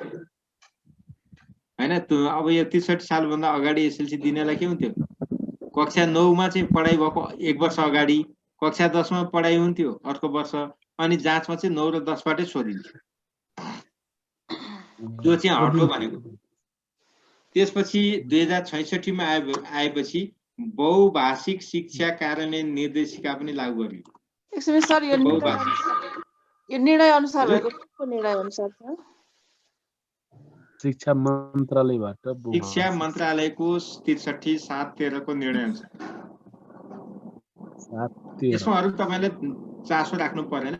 हैन। अब यो 63 सालभन्दा अगाडि एसएलसी दिनेलाई के हुन्थ्यो, कक्षा 9 मा चाहिँ पढाइ भएको 1 वर्ष अगाडि, कक्षा 10 मा पढाइ हुन्थ्यो अर्को वर्ष, अनि जाँचमा चाहिँ 9 र 10 बाटै सोधिन्थ्यो। त्यो चाहिँ हटो भनेको। त्यसपछि 2066 मा आएपछि बहुभाषिक शिक्षा कार्यान्वयन निर्देशिका पनि लागू गरियो। एकछिन सर, यो निर्णय अनुसार भएको को निर्णय अनुसार छ? शिक्षा मन्त्रालयबाट, शिक्षा मन्त्रालयको 63/7/13 को निर्णय अनुसार। यसमा अरु तपाईले चासो राख्नु परेन।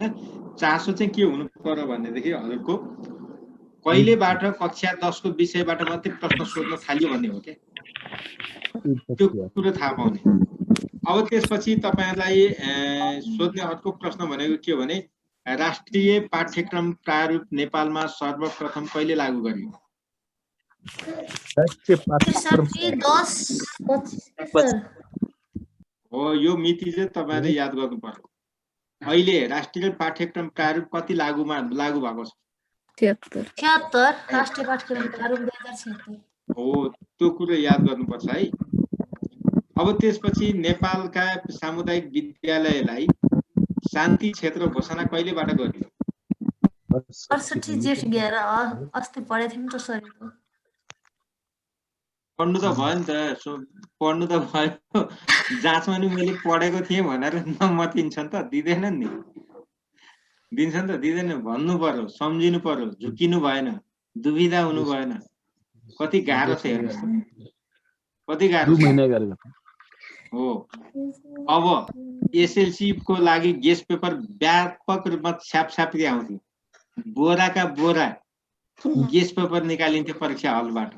चासो चाहिँ के हुनु पर्यो भन्नेदेखि हजुरको कहिलेबाट कक्षा 10 को विषयबाट मात्रै प्रश्न सोध्न थाल्यो भन्ने हो के। त्यो कुरो थाहा पाउने। अब त्यसपछि तपाईहरुलाई सोध्ने अर्को प्रश्न भनेको के हो भने राष्ट्रिय पाठ्यक्रम प्रारूप नेपालमा सर्वप्रथम कहिले लागू गरियो? हो, यो मिति चाहिँ तपाईहरुले याद गर्नु पर्यो। अहिले राष्ट्रिय पाठ्यक्रम प्रारूप कति लागू भएको छ? 76 राष्ट्रिय पाठ्यक्रम प्रारूप 2076 हो, त्यो कुरो याद गर्नुपर्छ है। अब त्यसपछि नेपालका सामुदायिक विद्यालयलाई शान्ति क्षेत्र घोषणा कहिलेबाट गरियो? 68 जेठ 11 अस्ति पढे थियौं त सर। पढ्नु त भयो नि त, पढ्नु त भयो। जाँचमा नि मैले पढेको थिएँ भनेर नम्बर दिन्छन् त, दिँदैनन् नि। दिन्छन् त दिँदैन, भन्नु पर्यो, सम्झिनु पर्यो, झुकिनु भएन, दुविधा हुनु भएन। कति गाह्रो छ हेर्नुस् त, कति गाह्रो हो। अब एसएलसी को लागि गेस्ट पेपर व्यापक रूपमा छ्यापछ्यापी आउँथ्यो। बोराका बोरा गेस्ट पेपर निकालिन्थ्यो परीक्षा हलबाट।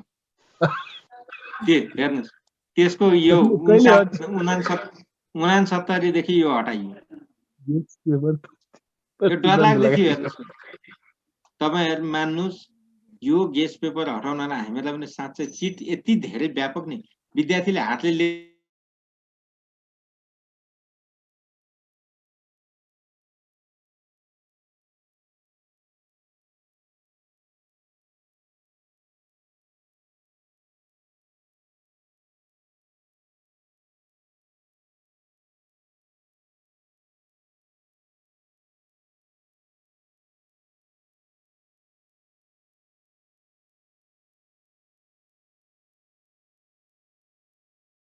हेर्नुस्, त्यसको यो 69 देखि यो हटाइयो। यो डरलाग्दो थियो। हेर्नुस्, तपाईहरु मान्नुस्, यो गेस्ट पेपर हटाउनलाई हामीलाई पनि साँच्चै चिट यति धेरै व्यापक नि, विद्यार्थीले हातले